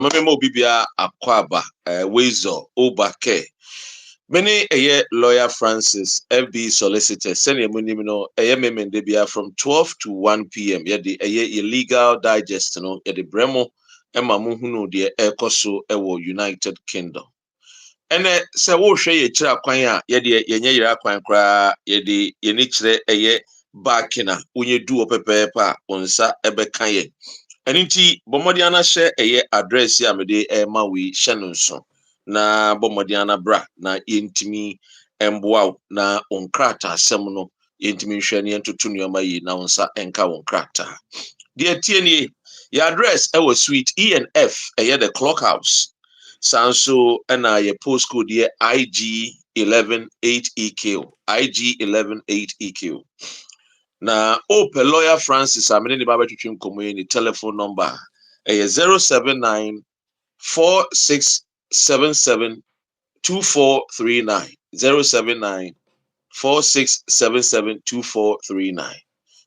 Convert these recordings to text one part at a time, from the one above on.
Mamemo Bibia Akwaba, Wezo, Obake. Many a year lawyer Francis, FB solicitor, Senior Munimino, a year Memendebia from 12 to 1 p.m. Yadi a year illegal digest, Yadi Bremo, Emma Muhunu, the Ecoso, Ewo United Kingdom. And say, wo share ye chira kwan a yede yenye yira kwan kra yede yeni chire eye bakina unye duo pepepa onsa ebeka ye. Eni nti bomodiana share eye address ya mede ma we hye na bomodiana bra na yentimi emboa na onkrata asem no yentimi hwe ne entoto nneoma yi na onsa enka onkrata. De tie ni your address was suite E&F eye the clockhouse. Sanso and your postcode here IG118EQ. IG118EQ. Now, Open Lawyer Francis, I'm in the Babachim community telephone number 079 4677 2439. 079 4677 2439.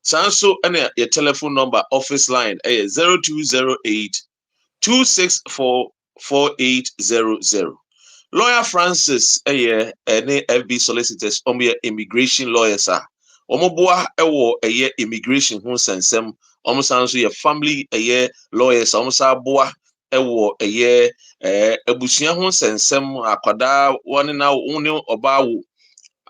Sanso and your telephone number office line 0208 264 4800. Lawyer Francis any FB solicitors immigration lawyers are omoboa ewo immigration ho sensem omosanso ye family lawyers omosaboa ewo abusua ho sensem akwada woni na woni obawo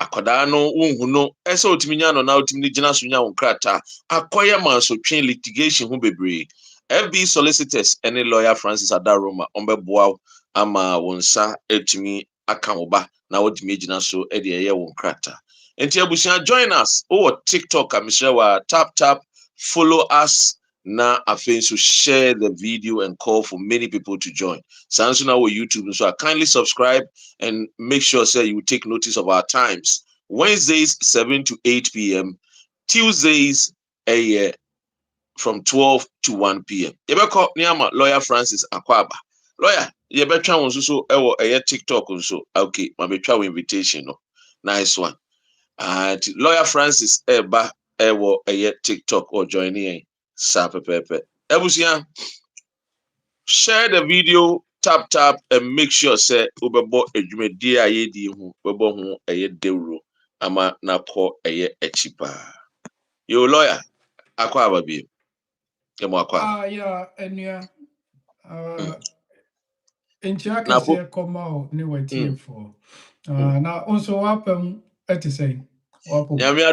akwada no wonhu no ese otiminya no na otimi gina so nya wonkrata akoye manso twen litigation ho bebre. FB solicitors any lawyer Francis Adaroma ombeboa ama wonsa etumi akamoba na wodimi gina so e de ye wonkrata. Enti abusia join us over TikTok amisrewa tap follow us na afenso share the video and call for many people to join. Sanso na we YouTube so kindly subscribe and make sure say you take notice of our times. Wednesdays 7 to 8 p.m. Tuesdays from 12 to 1 p.m. Yebeko niama lawyer Francis Akwaba. Lawyer, yebetwa won so ewo TikTok so. Okay, mabetwa invitation no. Nice one. Lawyer Francis Eba ewo TikTok or joining Sapepepe. Ebusia, share the video, tap and make sure say ubebo ejumedi ayedi hu bebo hu dewro ama na ko echipa. Yo lawyer akwa ababi. Kemo akwa. Yeah, enya Inchaka say come out ni waiting for. Now also wapem eti say wapo. Nyame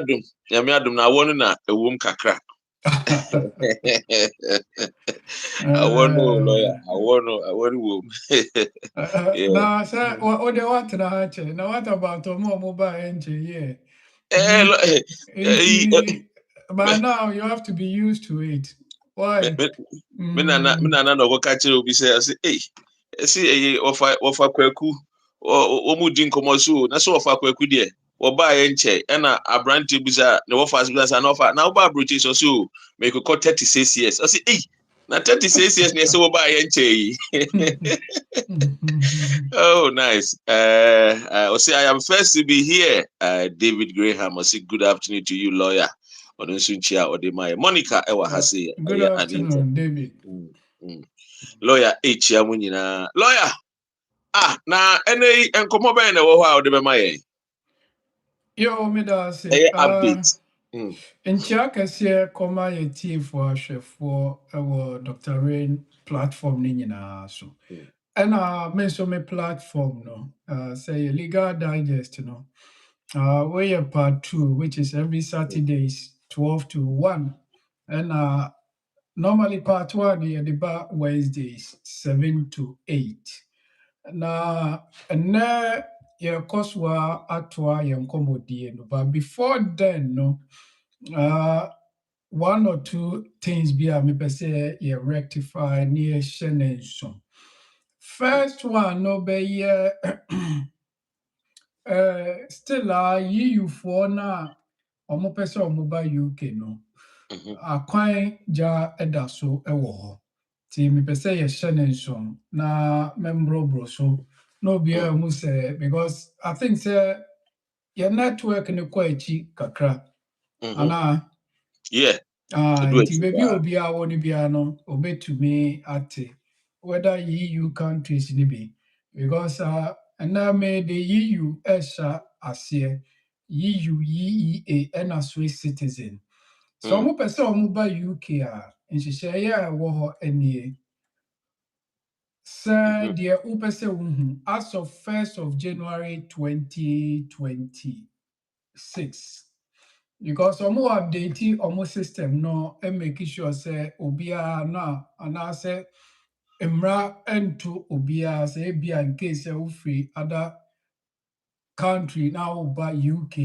adum na wonu na ewum kakra. I want no lawyer. I want wom. Now say what they want na hache. Now what about Omo mobile engine yeah. But now you have to be used to it. Why? Mina no go catch you be say hey see ofa kwaku o mu din komo so na so ofa kwaku de wo ba ye nche e na abrante bisa na wo fast bisa na ofa na wo ba broche so make ko 36 years I say hey na 36 years na say wo ba ye nche Oh nice I say I am first to be here David Graham I say good afternoon to you lawyer Onunsunchia Odemaya Monica Ewa Hase. Good afternoon, David. Lawyer H Munyina. Lawyer. Na any enkomo be na wo ha odemaya. Yo me da say update. Inchaka say koma ye tie for ahwefo ewo Dr. Rain platform ni nyina so. And me so me platform no say legal digest no. We are part 2 which is every Saturdays 12 to 1 and normally part 1 is the Wednesdays 7 to 8. Now and your course were atwa your comedy no but before then no one or two things be a me say you rectify near Shannon. First one no be still you for na omo pese omo ba UK no akwan ja eda so ewo ho ti me pese ye Shannon na membro so no be mu say because I think say your network ni kwa echi kakra ana yeah ti baby obi a woni bia no obetumi ate whether EU countries maybe because and now may the EU esha asie EU EEA and Swiss citizen. So mo pese omo ba UK a nhihye ya wo ho anie. Sir dear upese wuhu as of 1st of January 2026. Because omo update omo system no and make sure say obia na anase emra into obia say bia in case you free other country now by UK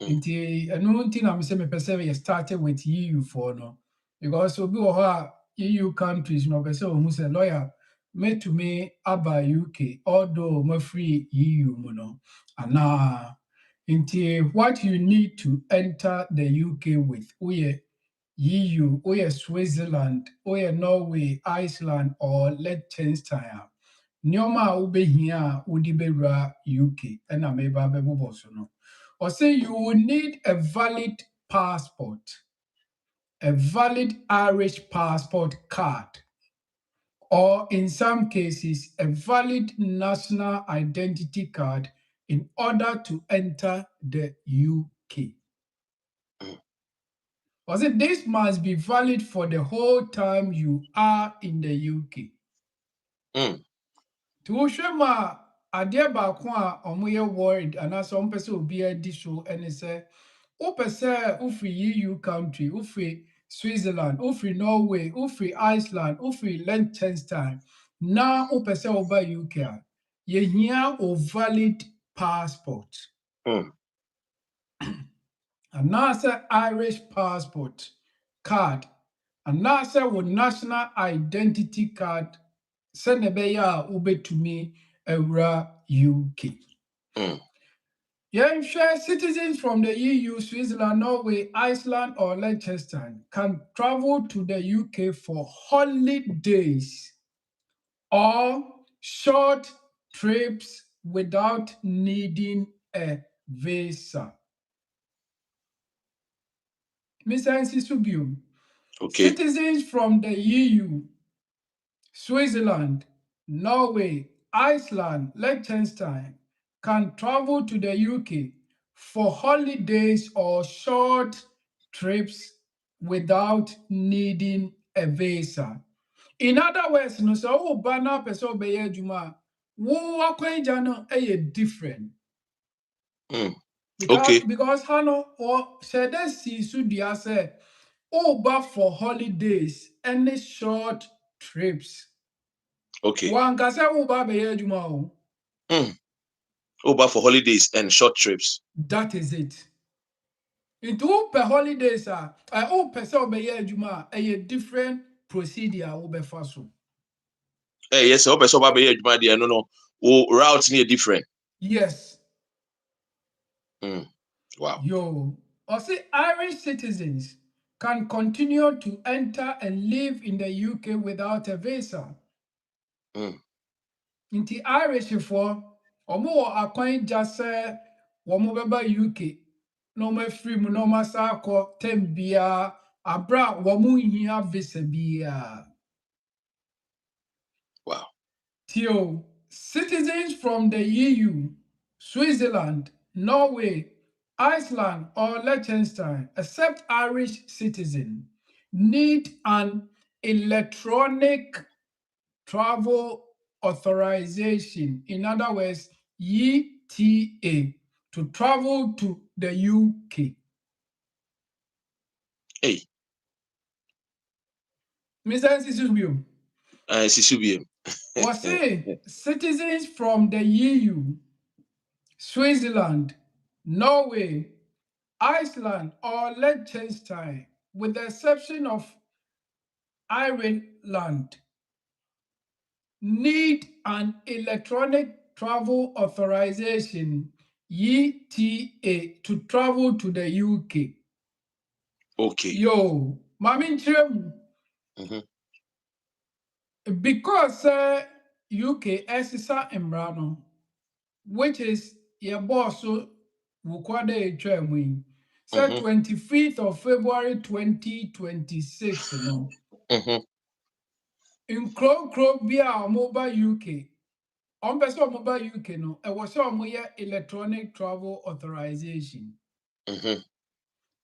nti eno nti na me say me pese we started with EU for no because obi wo ha EU countries no pese o hu say lawyer me to me aba UK although me free EU mu no ana nti what you need to enter the UK with we EU, or Switzerland, or Norway, Iceland, or Liechtenstein. Nyoma ube here udibera UK and ameba bebosono. Or say you will need a valid passport, a valid Irish passport card, or in some cases, a valid national identity card in order to enter the UK. Was it this must be valid for the whole time you are in the UK? To show ma adeɛ baako a ɔmo yɛ worried anaasɛ ɔmo pɛ sɛ obi adi so ɛne sɛ wopɛ sɛ wofiri EU country, wofiri Switzerland, wofiri Norway, wofiri Iceland, wofiri Liechtenstein, na wopɛ sɛ woba UK a yɛhia o valid passport. Anaasɛ Irish passport card anaasɛ wo national identity card sɛnea ɛbɛyɛ a wobɛtumi awura UK. Yɛnhwɛ citizens from the EU, Switzerland, Norway, Iceland, or Liechtenstein can travel to the UK for holidays or short trips without needing a visa. Mr. Nsisubium, Okay. citizens from the EU, Switzerland, Norway, Iceland, Liechtenstein can travel to the UK for holidays or short trips without needing a visa. In other words, no so wo ba na pese obeye adwuma wo akwanja no different. Because hano or said that see so dia say Uber for holidays any short trips. Okay. One can say Uber be ejuma. Uber for holidays and short trips. That is it. Into per holidays Uber say be ejuma a different procedure Uber faso. Yes, Uber so be ejuma there no route near different. Yes. Wow. Yo, or say Irish citizens can continue to enter and live in the UK without a visa. Nti Irish for omo akwan jase womo beba UK no ma free mu no ma sa akọ tembia abra womo hia visa bia. Wow. Tio, citizens from the EU, Switzerland, Norway, Iceland, or Liechtenstein, except Irish citizens, need an electronic travel authorization, in other words, ETA, to travel to the UK. Hey. Mr. Sisubium. Sisubium. Was say citizens from the EU, Switzerland, Norway, Iceland, or Liechtenstein, with the exception of Ireland, need an electronic travel authorization ETA to travel to the UK. Okay. Yo, mami nchiremu. Because UK esisa emrano, which is your boss wukwade echwemwe. So 25th of February 2026, no. in Crow Bia mobile UK. On person mobile UK no, it was some electronic travel authorization.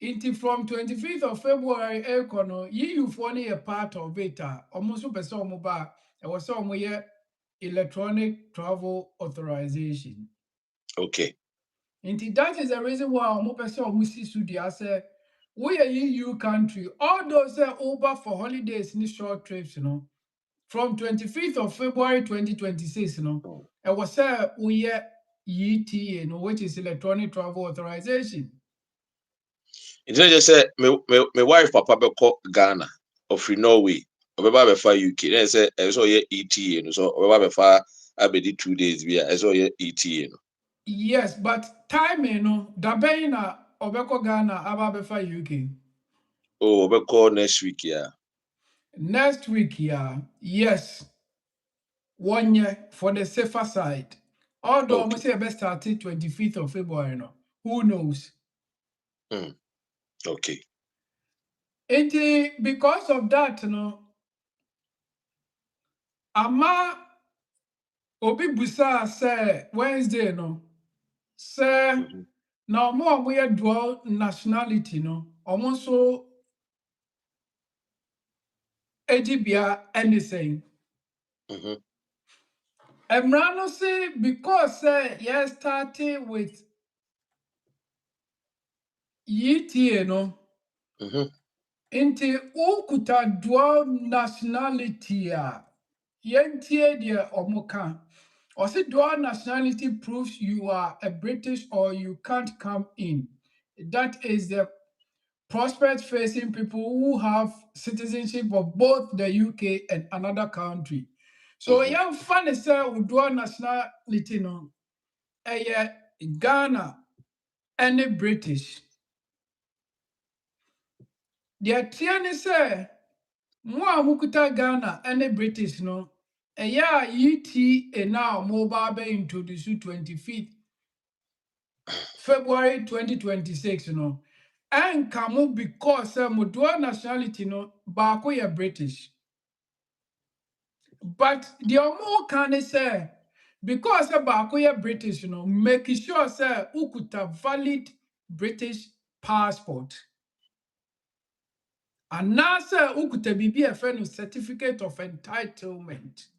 Inti from 25th of February, Econo, you for a part of it. Almost person mobile, it was some electronic travel authorization. Okay. Inti that is the reason why almost person musi sudia say we are EU country. All those over for holidays in short trips, you know. From 25th of February 2026, you know, it was we are ETA, you know, which is electronic travel authorization. It just say my wife papa be call Ghana or free Norway. Obeba be fa UK. Then say so ye ETA no so obeba be fa abedi 2 days we are so ye ETA no. Yes, but time you know, Dabena Obeko Ghana Ababefa UK. Oh, we call next week yeah. Next week, yeah, yes. 1 year for the safer side. Although Okay. we say best started 25th of February, no. Who knows? Okay. Because of that, you know, Ama Obi Busa say Wednesday, no. Say now more we dual nationality, no. Almost so Ejibia anything. Emrano say because you started with ETA, no. Into ukuta dual nationality yentie de omoka. Or say dual nationality proves you are a British or you can't come in. That is the prospect facing people who have citizenship of both the UK and another country. So young funny say dual nationality no Ghana and British. The tiani say Mwa mukuta Ghana and British no. ETA now mobile be introduced 25th February 2026 no. And kamu because dual nationality no bako ya British. But the more can say because bako ya British no, make sure say ukuta valid British passport. And now say ukuta bibi a certificate of entitlement.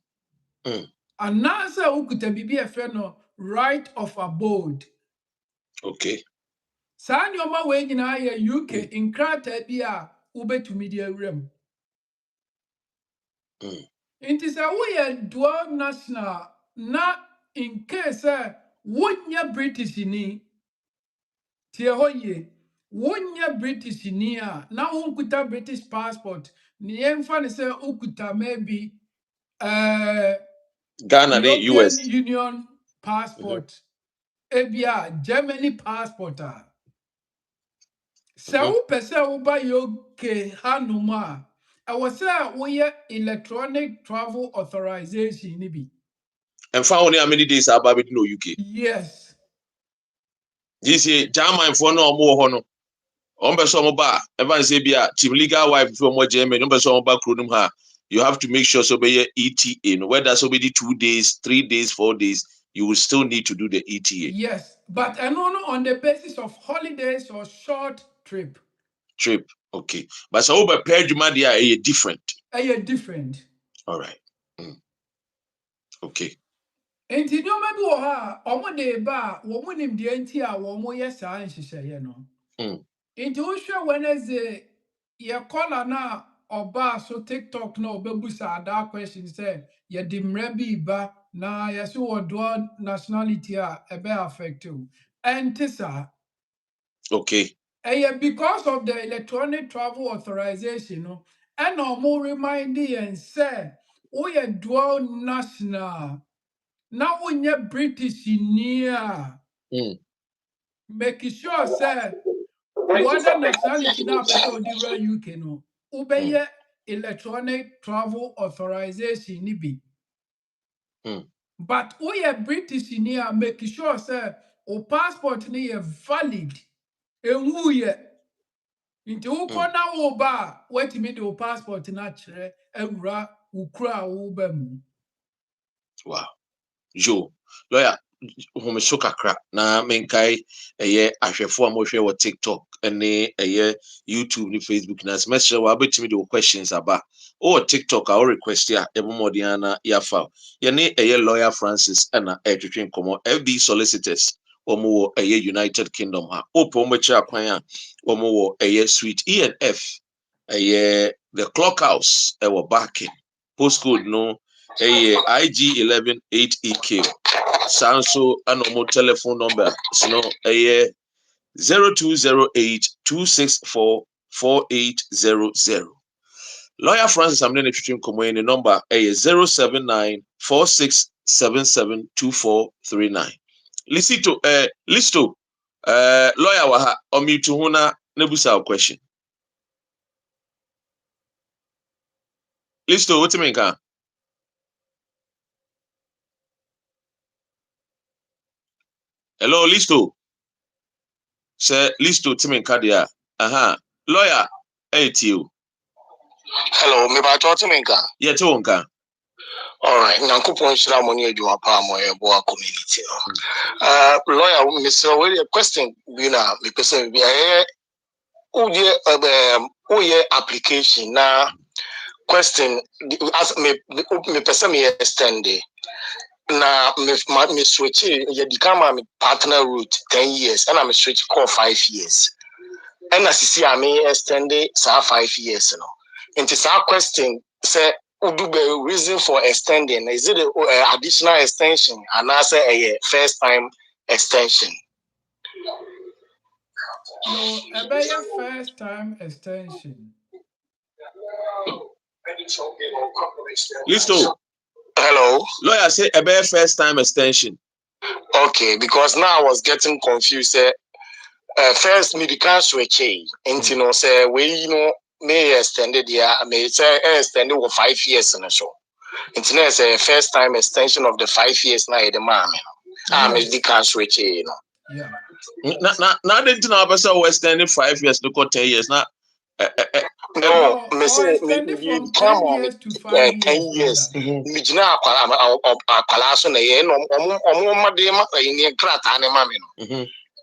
And now say ukuta bibi a right of abode. Okay. Saa nneɛma wei nyinaa yɛ UK nkrataa bi a wobɛtumi de awuram. Nti sɛ woyɛ dual national na in case sɛ wonyɛ British ni tie hɔ yie wonyɛ British ni a na wonkuta British passport ne yɛmfa ne sɛ wokuta maybe Ghana ne European US. Union passport ebi a Germany passport a sɛ wopɛ sɛ woba UK hanom a ɛwɔ sɛ woyɛ electronic travel authorization ni bi. And found how many days about it no UK. Yes. This year, German for no more honor. On person ba, ever say be a team legal wife from what Germany, no person ba kronum ha. You have to make sure so be ETA. No, whether so be 2 days, 3 days, 4 days, you will still need to do the ETA. Yes, but and only on the basis of holidays or short trip. Trip. Okay. But so over pair they are different. Different. All right. Okay. Enti no maybe wo ha omo de ba wo mo nim de enti a wo mo ye saa nhyehyeye no. Enti wo hwe Wednesday ye call na oba so TikTok na obebusa that question say ye di mra bi ba na ye so wo dual nationality a ebe affect you. Enti sa Okay. Because of the electronic travel authorization, no, and no more reminding and say, we are dual national. Now we are British near. Make sure, say, what nationality now person the UK no. Obey electronic travel authorization ni bi. But we are British near. Make sure, say, o passport ni valid. And we Nti wokɔ na wo ba a watumi de wo passport na kyerɛ awura ukra ubem. Wow. Joe, lawyer, home so kakra na menkai ahwefo amohwe wo TikTok ene YouTube ni Facebook na semester wa betimi the questions aba o TikTok a request ya ebomodiana ya fa ye ne lawyer Francis na etwetwe nkomo FD solicitors omo wo United Kingdom ha opo mo kira kwan a omo wo Sweet ENF the Clock House wo back postcode no IG 118EQ Sanso anomo telephone number no 0208-264-4800. Lawyer Francis I'm then treating the number 079-4677-2439. Listo lawyer waha omitu huna nebusa question. Listo what you mean ka? Hello, Listo. Sir, Listo, Timin Kadia. Aha. Lawyer, you. Hello, me ba to Timinka. Yeah, Tonka. All right. Nankupon shira money adwuma pa mo ebo community no. Lawyer, Mr. William, question you na me person bi uye application na question as me person me extend na me switch ye become my partner route 10 years and I'm switch call 5 years and as you see I may extend it 5 years no into our question say do the reason for extending is it additional extension and also a first time extension? No, a first time extension. Listo. Hello. Lawyer say a first time extension. Okay, because now I was getting confused. First, me can't switch and you know say we may extend it may say extend it for 5 years and so. Internet is a first time extension of the 5 years now the man. Me can't switch Yeah. Now didn't know person was extending 5 years to 10 years now. No, me say from 10 years to 5 years. 10 years. Me jina akwala so na ye no omo de ma ni krata ne ma me no.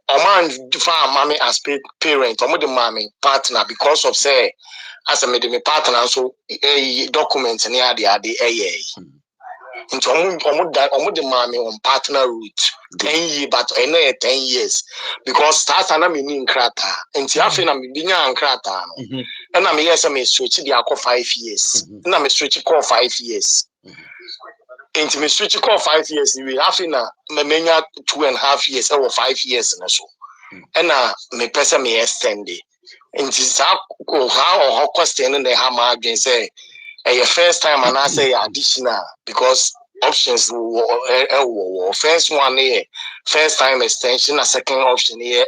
Oman fa mama as parent, omo de mama partner because of say as me de me partner so document ni ade into omo de mama on partner route 10 years but 10 years because start na me ni krata enti afi na me binya krata no and I'm yes me switch the akọ 5 years na me switch call 5 years enti me switch call 5 years we have na me menya 2.5 years or 5 years na so and me person me extend it enti sa how question na ha ma adwen say first time and I say additional because options first one here first time extension a second option here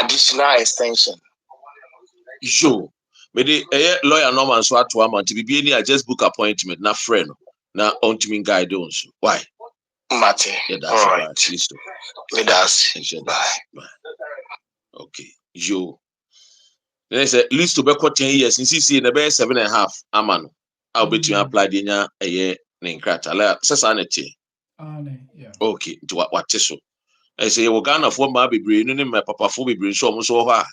additional extension. Sure. But the lawyer normal so at 1 month be I just book appointment na friend na on to me guide also. Why? Mate. Yeah, that's all right. Bye. Okay. Yo. Then I said, at least to be 10 years since see in the best 7.5 amano. I'll bet you apply the a year named Crata. Sasanity. Yeah. Okay, to what so. I say, well, Ghana for my baby, no, my papa for baby, so almost over.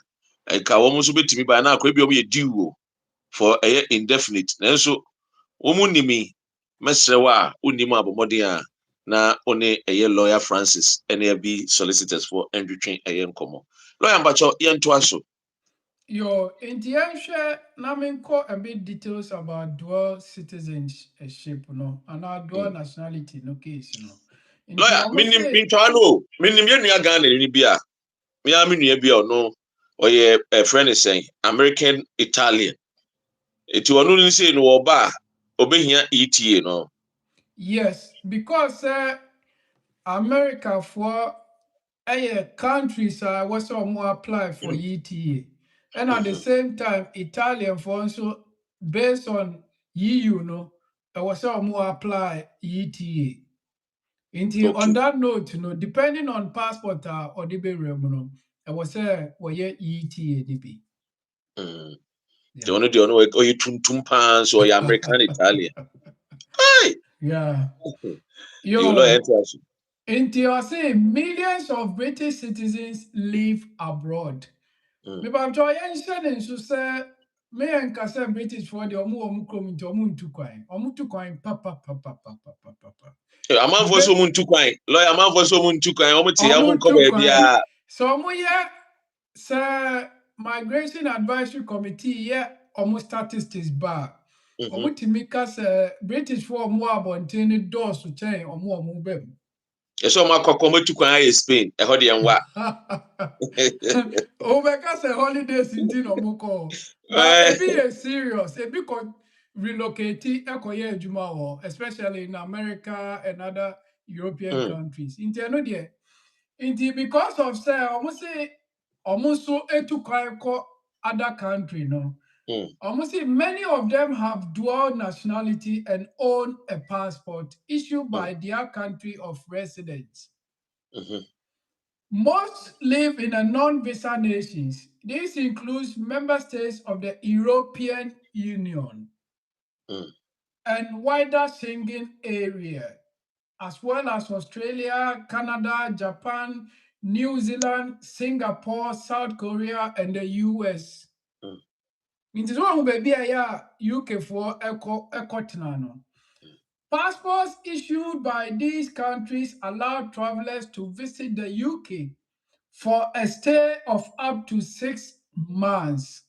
I can almost be to me by now, could be a due for a year indefinite. And so, woman, me, Messewa, Unima, Bomodia, na one a year lawyer Francis, NAB solicitors for Andrew Train a year common. Lawyer Bacho, Ian Twasso. Yo, in the answer, now a bit details about dual citizenship, no, and our dual nationality, no case, you know. Lawyer, minim you Ghana ni bia. Me aminu bia no. Or a friend is saying American Italian. It will only say no oba obehia ETA no. Yes, because America for countries was more apply for ETA. And at the same time, Italian for also based on EU, no, was more apply ETA. On that note, depending on passport or the no, I was say ETA DB. The only the only way you tum pants or American Italian. Hey, Yeah. you lawyer interest. Until I say millions of British citizens live abroad. Me ba joy enhye nso say me enka say British for the omu krom nti omu ntu kwan. Omu tu kwan papa. A man for so mun tukwan. Lawyer man for so mun tukwan. Omu ti ya Omu mun ko tu ba kwan. bia. So omu ye say Migration Advisory Committee ye omu statistics ba. Omu timika say British for omu abonten ni doors chen omu bem. Eso ma kokko mo tukwan aye Spain. E ho de enwa. Obeka say holidays in omu ko. But it be serious. It be relocate ekoye adwuma wo, especially in America and other European countries. Inti because of say almost so etu ko other country no. Almost many of them have dual nationality and own a passport issued by their country of residence. Most live in a non-visa nations. This includes member states of the European Union and wider Schengen area, as well as Australia, Canada, Japan, New Zealand, Singapore, South Korea, and the US. Nti so ho baby aya UK for eco passports issued by these countries allow travelers to visit the UK for a stay of up to 6 months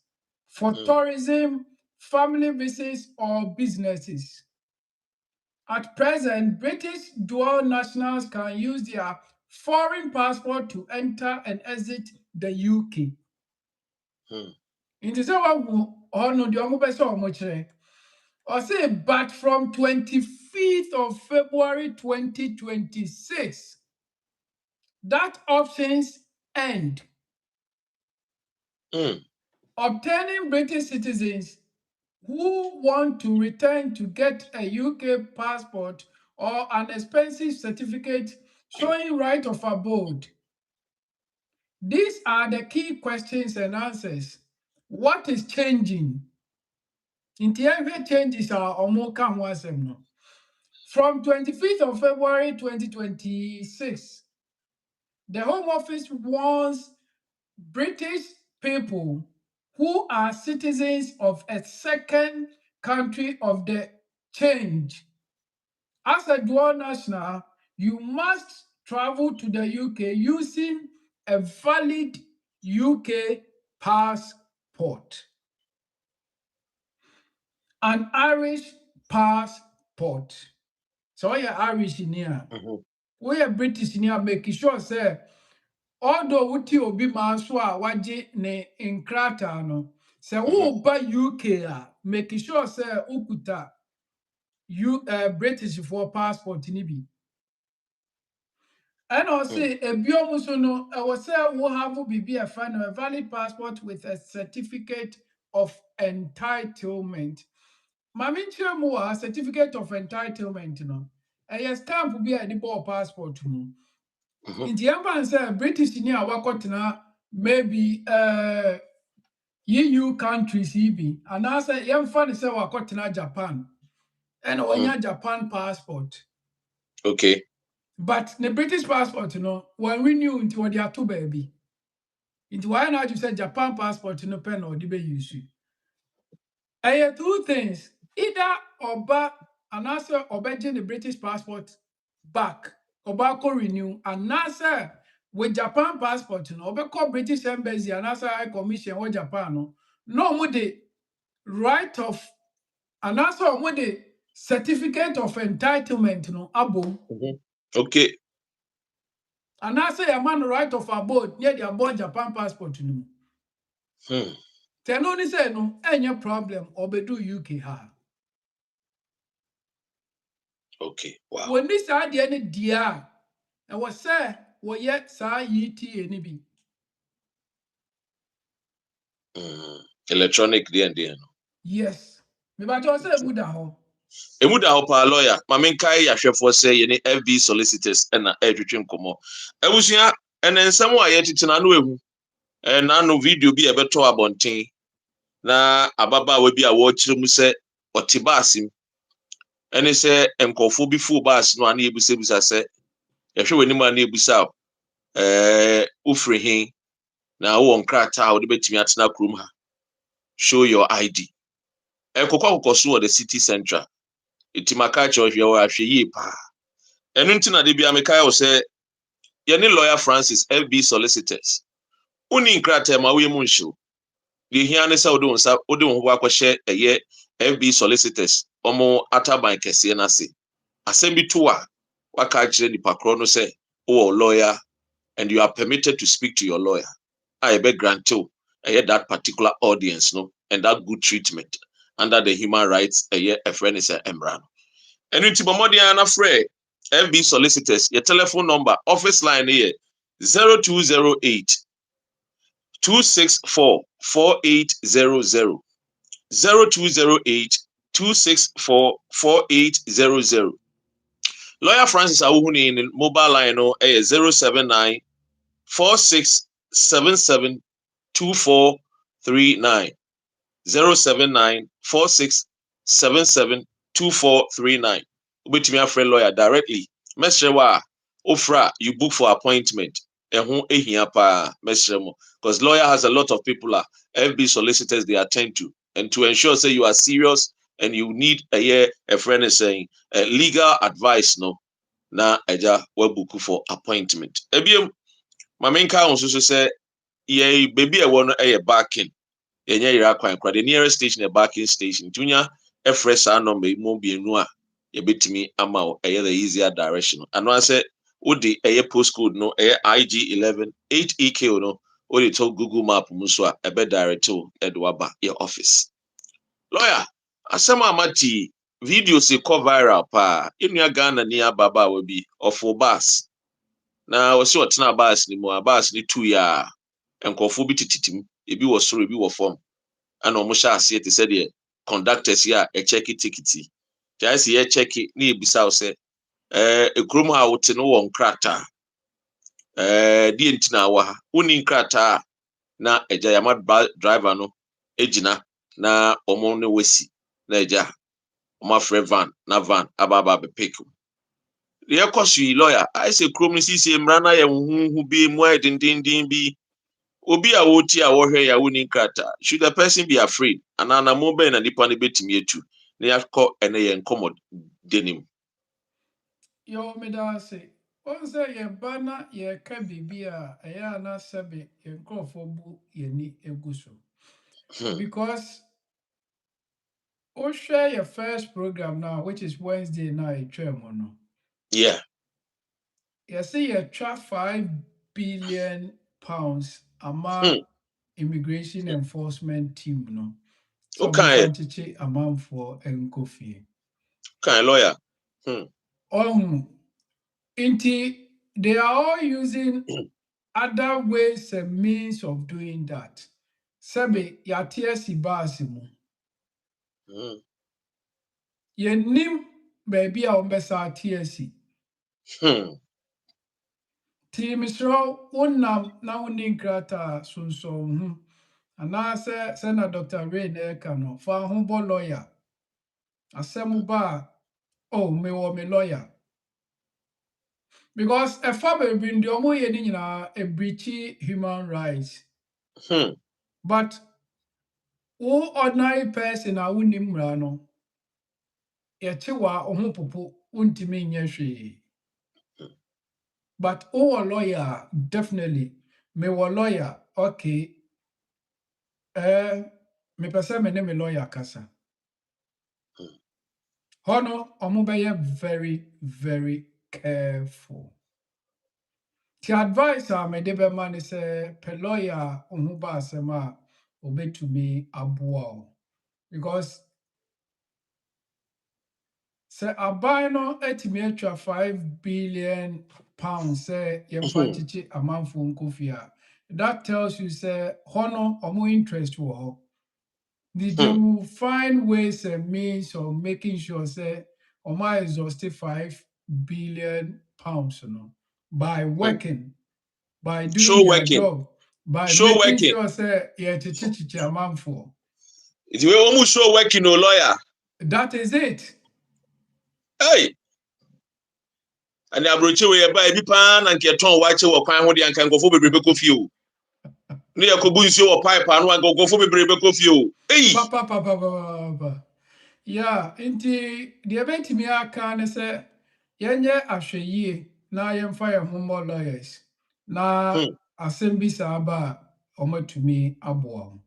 for tourism, family visits, or businesses. At present, British dual nationals can use their foreign passport to enter and exit the UK. It is but from 25th of February 2026, that options end. Obtaining British citizens who want to return to get a UK passport or an expensive certificate showing right of abode. These are the key questions and answers. What is changing? Interior changes are no. From 25th of February 2026, the Home Office wants British people who are citizens of a second country of the change. As a dual national, you must travel to the UK using a valid UK passport, an Irish passport. So you're Irish in here. We are British in here, making sure, say, although uti obi manswa waje ne inkrata no, say ba UK making sure say ukuta British for passport ni bi. And also ebiomu so no say we have be a final valid passport with a certificate of entitlement. Mami chemu a certificate of entitlement no. A stamp be a the passport mu. Inti yamba say British ni awakotena maybe EU countries ibi and I say yamfa say wakotena Japan and when Japan passport. Okay. But the British passport, when we knew into what they are two baby. Into why not you say Japan passport no pen or the use. I have two things. Either Oba and answer obeying the British passport back, Oba ko renew, and answer with Japan passport, Oba call British embassy and answer High Commission or Japan. No more the right of and answer with the certificate of entitlement, abo. Okay. And I say a man right of abode near the abode Japan passport. Then only say no, any problem or be do UK ha. Okay. Wow. When this are the any dear, I was say, well, yet sa ye any be. Electronic the. Yes. Me but you say would ho. Emuda hopa lawyer. Mamin kai yahwefo say ye FB solicitors na edwetwe nkomo. Ebusua enen nsem a ye tete na no ehu. Na no video bi ebeto abonten. na ababa bi a wɔkyerɛ mu sɛ ɔte baase mu ɛne sɛ nkɔfo bi fu baase no ana ebusabusa sɛ yɛhwɛ w'anim ana ebusa ufiri he na wo nkrataa a wode betumi atena kurom ha show your ID ɛkɔkɔ so wɔ the city central itimaka kyerɛ hwɛ wɔ ahwɛ yie paa ɛno nti na de bia mekae wo sɛ yɛne lawyer Francis FB solicitors uni nkrataa ma wo yɛ mu nhyew de hia ne sɛ wode wo ho akɔhyɛ ɛyɛ FB solicitors omo ataban kɛseɛ na se asɛm bi to a waka kyerɛ nipa korɔ no sɛ wo lawyer and you are permitted to speak to your lawyer I beg grant you that particular audience no and that good treatment under the human rights a friend is a embrano and you timomodi ana frɛ FB solicitors your telephone number office line here 0208 264 4800 0208 264 4800 Lawyer Francis Awuhuni in mobile line no 079 4677 2439 079 4677 2439 Ubetimi afre lawyer directly mesrewa ofra you book for appointment ehun ehia pa mesremo because lawyer has a lot of people FB solicitors they attend to and to ensure say you are serious and you need a friend is saying legal advice no na eja we book for appointment ebiem mamenka on so say ye baby e won e backing yenye yira kwan kwa the nearest station a backing station tunya e fresh number mo bienu a ye betimi ama o the easier direction and I say odi postcode no IG11 8EK no odi to Google map mu so a ebe direct to edwaba your office lawyer asema amati video se go viral pa enua Ghana ni ababa we bi of bus na wo se otena bus ni mu bus ni 2 ya enkofo bi tititim ebi wo soro ebi wo form ana omo sha ase te se de conductors ya e check ticket ja se ye check ni ebisa wo se ekrom ha wo te no wo nkrata die ntina wa ha uni nkrata na eja yama driver no ejina na omo ne wesi na eja omo afre van na van ababa be pick the ekosu lawyer I say krom ni sisi mra na ye huhu bi mu edindindin bi obi a woti a wo hwe ya woni nkrata should the person be afraid anana mo be na nipa ne betimi etu na yakọ ene ye nkomod denim yo me da say on say ye bana ye ka bibia eya na sebe ye nkofo bu ye ni eguso because o share your first program now which is Wednesday night no yeah you see you try £5 billion among immigration enforcement team no so okay amount for Nkofie okay lawyer they are all using other ways and means of doing that. Sebe ya TSC basimu. Ye nim baby a umbesa TSC. Ti misro unam na unin krata sunso anase sena Dr. Rain Ekano fa humbo lawyer. Asemu ba me wo me lawyer. Because a father been the omo ye ni a breachy human rights. But who ordinary person a wunim rano yetewa oho popo untimi nye hwe. But a lawyer definitely me wo lawyer okay me pese me ne me lawyer kasa. Hono omo be very very careful. The advice me de be man is pe lawyer oho ba asema obetumi aboa because say abano etimi atwa £5 billion say yemfa amanfo nkofia that tells you say hono omo interest wo they will find ways and means of making sure say omo exhaust £5 billion no by working by doing their job by making sure say amanfo It will almost show working no lawyer. That is it. Hey. And I brought you a baby pan and get on watch your crime with the and can go for the Rebecca few. Near Kobus your pipe and one go for the Rebecca few. Hey. Papa. Yeah, inti the event me aka say yenye ahweye na yemfa ye humble lawyers. Na assembly saba omatumi aboa.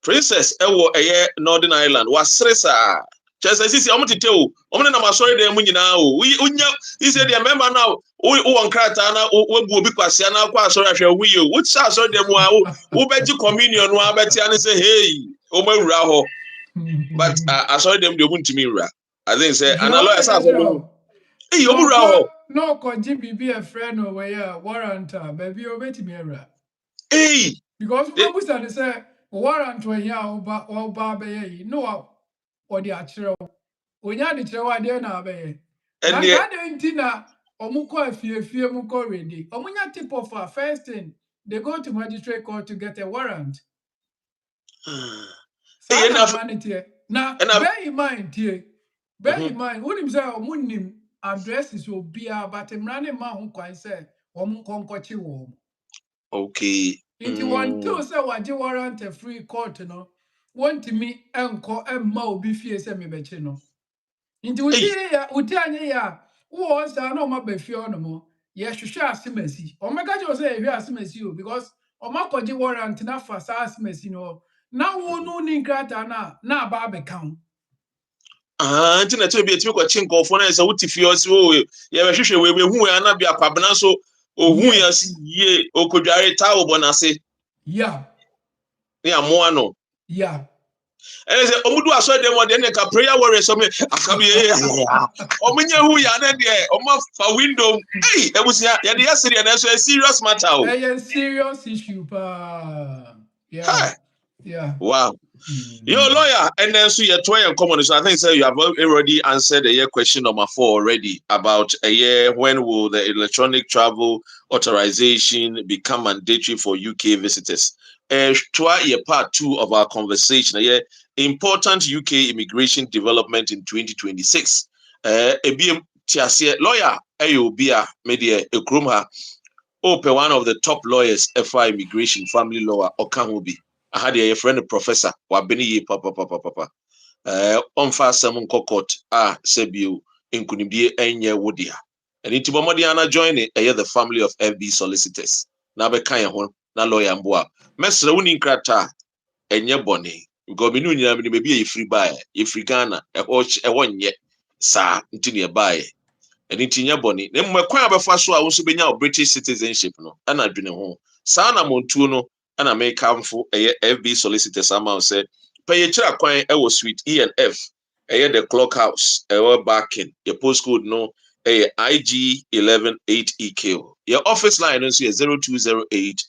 Princess ewo eye Northern Ireland was stressa. Just as sisi omotete o. Omne na masori dem nyina o. Unya he said the member now wo won krata na wo bu obi kwase na kwa asori ahwe wo ye. Wo cha asori dem a wo beji communion no abeti an say hey, o mawura ho. But asori dem de obuntimi wura. I think say and lawyer say asori hey, o mawura ho. No ko GBB a friend over here warrant baby obetimi wura. Hey, because we must say warrant when ya oba be no or the achiro onya de chiro ade na be na ka de ntina omuko afie muko ready omunya tip of first thing they go to magistrate court to get a warrant. Hey, now bear in mind unim say omunim addresses will be but emrane ma ho kwan say omunkonkochi wo. Okay. It want to say what you warrant a free court, no. Want me enko emma obi fie se me beche no. Inti uti ya wo sa na ma be fie no mo. Ye hwehwe asemasi. O meka je say hwe asemasi o because o makoje warrant na fa sa asemasi no. Na wo no ni nkrata na ba be kan. Nti na bi etimi kwa chinkofo na se wuti fie osi o ye hwehwe we hu ya na bia kwabena so ohun ya si ye okodware tawo bonase. Yeah. Ya mo ano. Yeah. And say omudu aso dem o de ne ka prayer warrior so me akabi omunye hu ya na de omo fa window hey ebusia ya de yasiri na so a serious matter o. A serious issue pa. Yeah. Hi. Yeah. Wow. Your lawyer, and then so you're trying common. So I think so you have already answered the question number 4 already about a year when will the electronic travel authorization become mandatory for UK visitors. Try part 2 of our conversation. Important UK immigration development in 2026. Lawyer Ayobia media Ekrumha open one of the top lawyers FI immigration family law Okahubi. I had a friend, a professor, wabeni papa. On fast some court, Sebu, in Kunibie, Enya Wodia. And into Bomodiana joining the family of FB solicitors. Nabe Kaya hon, na lawyer Mboa. Mesra unin krata, Enya Bonnie. Gominu Yamini may be a free buyer, a free Ghana, a watch a 1 year, sa, intinia buy. And intinia Bonnie. Then my choir before so I also be now British citizenship, no, and I've been home. Sana Montuno. And I may come for a FB solicitor somehow said, pay a check coin, suite ENF, the clock house, backing, your postcode no, a IG 118EQ. Your office line is 0208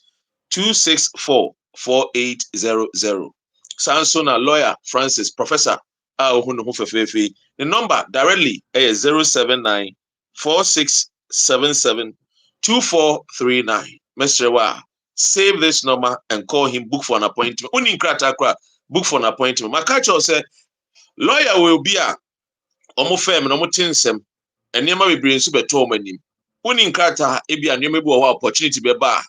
264 4800. Sansona lawyer Francis Professor the number directly is 079 4677 2439. Mr. Wa. Save this number and call him, book for an appointment. Only in Kratakra, book for an appointment. My catcher said, lawyer will be a firm and tinsem, and never be bringing super tormenting. Only in Krata, it be a new opportunity be bar.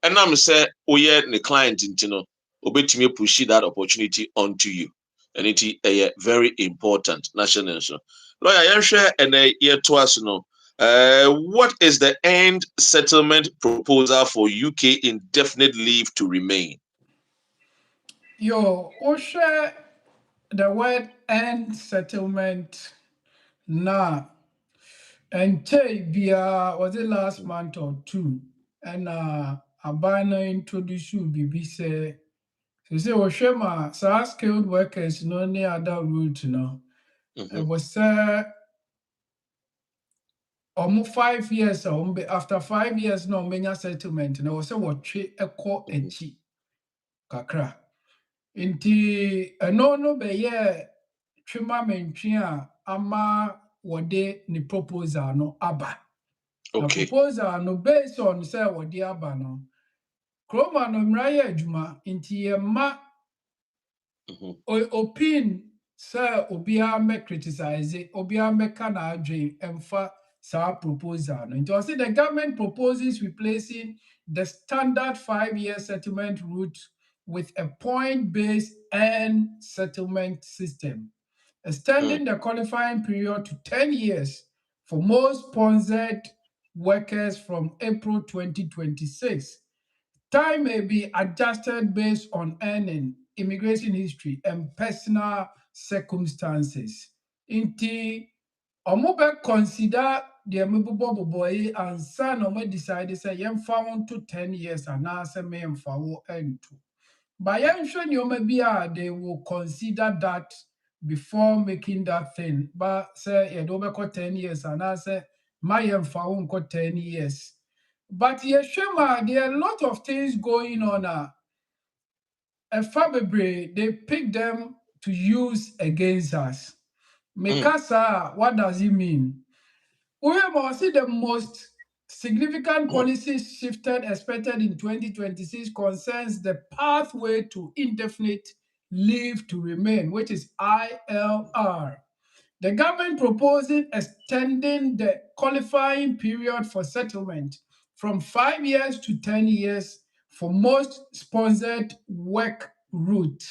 And I'm say, oh, yeah, the client in Tino, obey me push that opportunity onto you. And it is a very important national. Lawyer, I share and a year to us, no. What is the end settlement proposal for UK indefinite leave to remain? Share the word end settlement now. And Bia was it last month or 2, and Abana introduced you BBC. So say Oshema, so skilled workers no any other route, no. It was almost 5 years after 5 years no many settlement and I was what tree a call and chi kakra inti no be ye twema mentwi a ama wode ni proposal no aba. Okay. The proposal no based on say wode aba no kroma no mraye adwuma inti ye ma opin sir obia me criticize obia me kana adwen emfa sa proposal no. It was the government proposes replacing the standard 5-year settlement route with a point-based end settlement system, extending the qualifying period to 10 years for most sponsored workers from April 2026. Time may be adjusted based on earning, immigration history, and personal circumstances. Inti, omo be consider the boy and son omo decide say yem found to 10 years and now say me wo into. But they will consider that before making that thing. But say you don't 10 years and I say my got 10 years. But Yeshua, there are a lot of things going on. And Fabebre, they pick them to use against us. Mikasa, what does it mean? We have see the most significant policies shifted expected in 2026 concerns the pathway to indefinite leave to remain, which is ILR. The government proposing extending the qualifying period for settlement from 5 years to 10 years for most sponsored work route,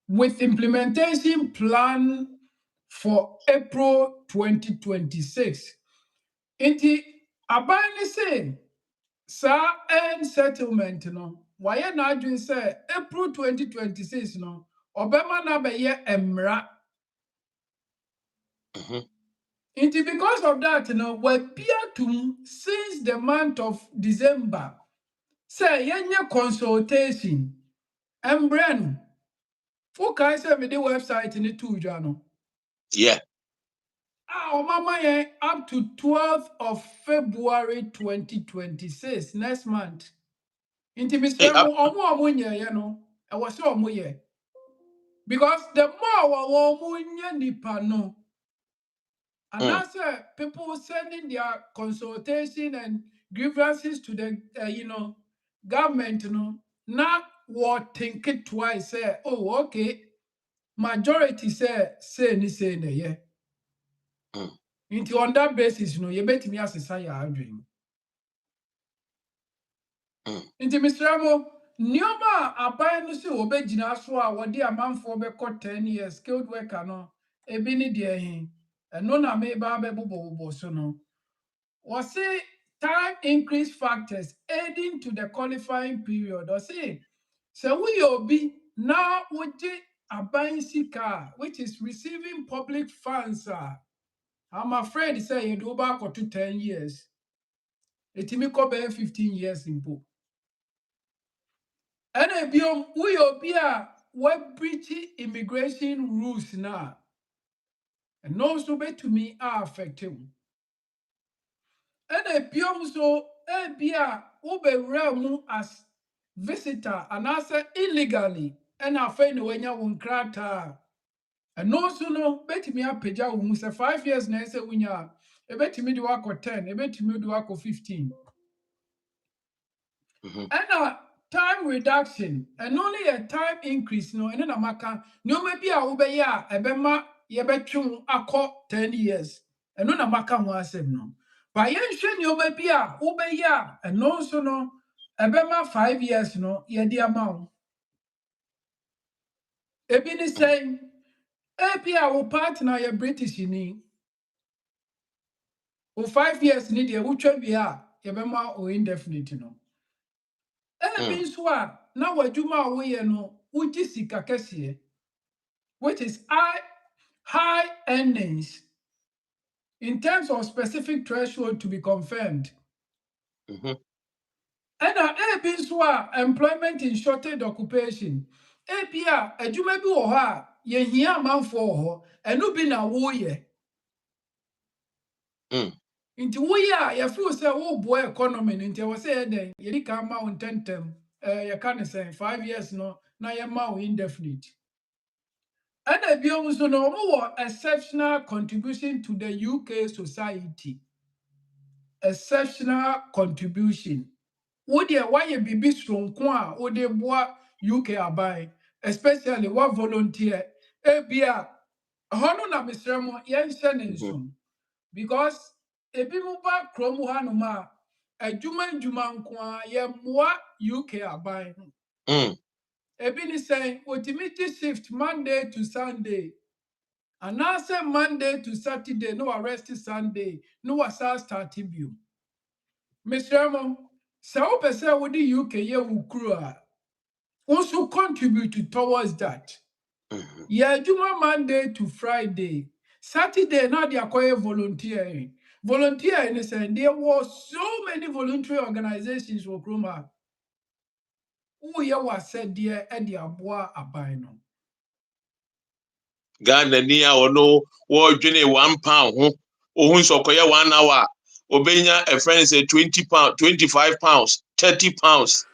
with implementation plan for April 2026. Inti abani say sa end settlement no why na adwin say April 2026 no obema na be ye emra. Inti because of that we appear to since the month of December say yenye consultation embren who can say me the website in the two journal. Yeah. Mama, up to 12th of February 2026, next month. Inti Mr. I was so because the more nipa no, and that's people sending their consultation and grievances to the government, now what think it twice, say, oh, okay, majority say yeah. Into on that basis, you bet me as a sire dream. Into Mr. Amo, Nioma abai no se obegina so a wode amanfo be 10 years skilled worker no ebi ni de hin eno na me ba be bobo so no. Was say time increase factors aiding to the qualifying period. Or say we obi now would abai sika which is receiving public funds. I'm afraid say you do back to 10 years. It may go 15 years in book. And if we be breaching immigration rules now, and also be to me are affected. And if you so be realm as visitor and answer illegally, and I find when you won't crater. And also no bet me up peja who say 5 years na say winya e bet me do work 10 e bet me do work 15. And time reduction and only a time increase no and na maka no maybe a wo be ya e be ma ye betwum akọ 10 years and no na maka ho asem no but yen hwe ni o maybe a wo be ya and no so no e be ma 5 years no ye di ama e bi ni say APA wo partner ye British ni. O 5 years ni de wutwa bi a ye bema o indefinite no. Bi so a na wadwuma wo ye no wuji sika kese which is high earnings in terms of specific threshold to be confirmed. And bi so a employment in shortage occupation. APA adwuma bi wo ha ye hia manfo ho enu bi na wo ye. Inti we are you feel say boy economy inti we say then you can ma tentem you can say 5 years no na you ma indefinite. And a biom so no exceptional contribution to the UK society. Exceptional contribution. Wo de why you be strong kwa wo de boa UK abai especially what volunteer ebia hono na misremo yen nso because ebi mu ba kromu hanoma adwuma nko a ye moa UK aban ebi ni say otimiti shift Monday to Sunday and now say Monday to Saturday no rest Sunday no start bio misremo say o pese wo di UK ye wukuru a also contribute towards that. Yeah, Juma Monday to Friday. Saturday, now they are volunteering. Volunteering is saying there was so many voluntary organizations for Kroma. Who ya was said there at the Abua Abino. Ghana near or no, war journey £1. Oh, so 1 hour. Obenya a friend say £20, £25, £30,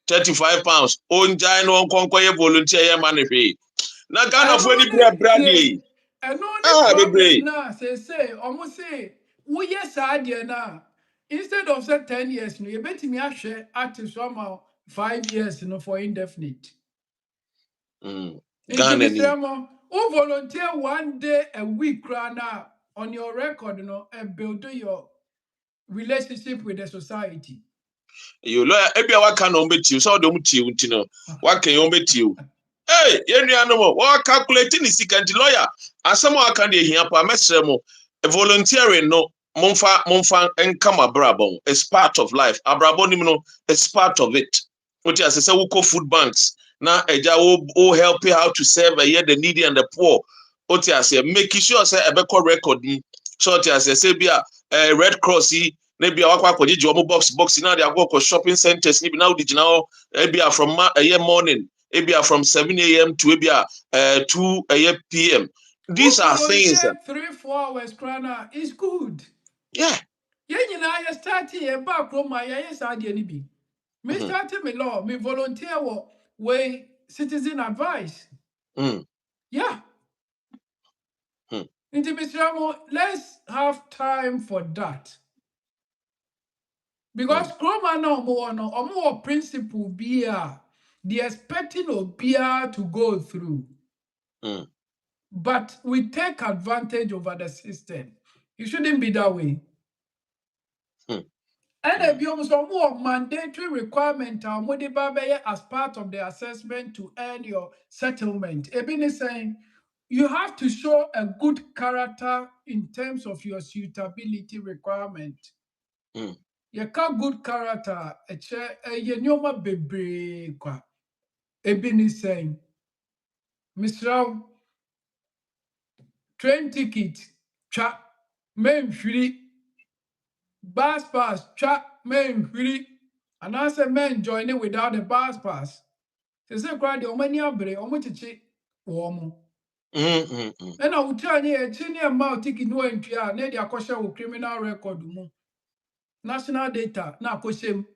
£35. On Jino on conquer volunteer money. Na Ghana for any brady. And no problem now, say, almost say, we yes, idea now. Instead of say 10 years, you bet me I share at somehow 5 years for indefinite. Ghana. Who volunteer 1 day a week now on your record, and build your relationship with the society. You lawyer, Ebia waka no bet you, so don't you, waka you bet you. Hey, any animal, what calculating is second lawyer, and someone can hear per mesremo, volunteering no. Monfa and come abrabon. It's part of life. Abrabon, it's part of it. What you say, we call food banks. Now, Eja will help you how to serve the needy and the poor. What you say, making sure say a better record. So you say, be a Red Cross. Maybe a box. Now they are going to shopping centers. Maybe now did now maybe from a morning. Maybe from 7 a.m. to maybe 2 p.m. These are things. 3-4 hours, Krana is good. Yeah. Yeah, you know, I started a back from my yes, I didn't be. Me started me law, me volunteer way citizen advice. Yeah. Into Mr. Let's have time for that. Because Chroma no more principle be the expecting of beer to go through. But we take advantage over the system. It shouldn't be that way. And if you have more mandatory requirement as part of the assessment to earn your settlement, Ebin is saying you have to show a good character in terms of your suitability requirement. You can't good character, a baby. Ebin is saying, Mr. Train ticket, chat, main free. Bus pass, chat, main free. And I said, men join it without the bus pass. They say, cry the many abre, omotichi, warm. And I will tell you a senior amount ticket no entry, near the Akosha with criminal record. National data, na Koshem.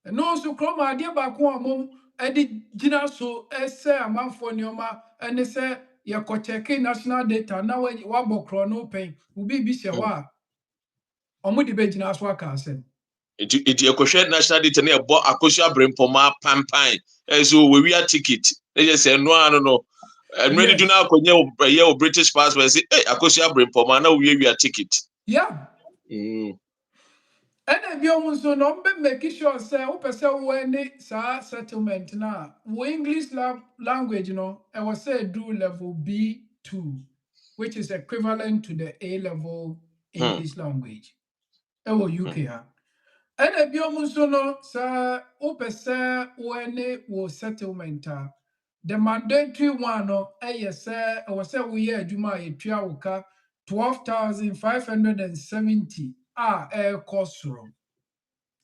And also, Chroma, dear back one, Eddie Gina so, say a month for Nioma, and they say, you're checking national data. Now, when you want chrono pay, will be Bishawa. Omo de be gina so aka asem It your question national data near bo akosha brempoma pampan so we wear ticket they just say no and ready to now konye British passport say hey akosha brempoma now we wear ticket. Yeah. And if you want to know, make sure say who person when sa settlement na we English language I was say do level B2, which is equivalent to the A level English language. UK ha. And if you want to know, sir, who person when we settlement the mandatory one I was say we hear Juma Etriauka 12,570 cost room.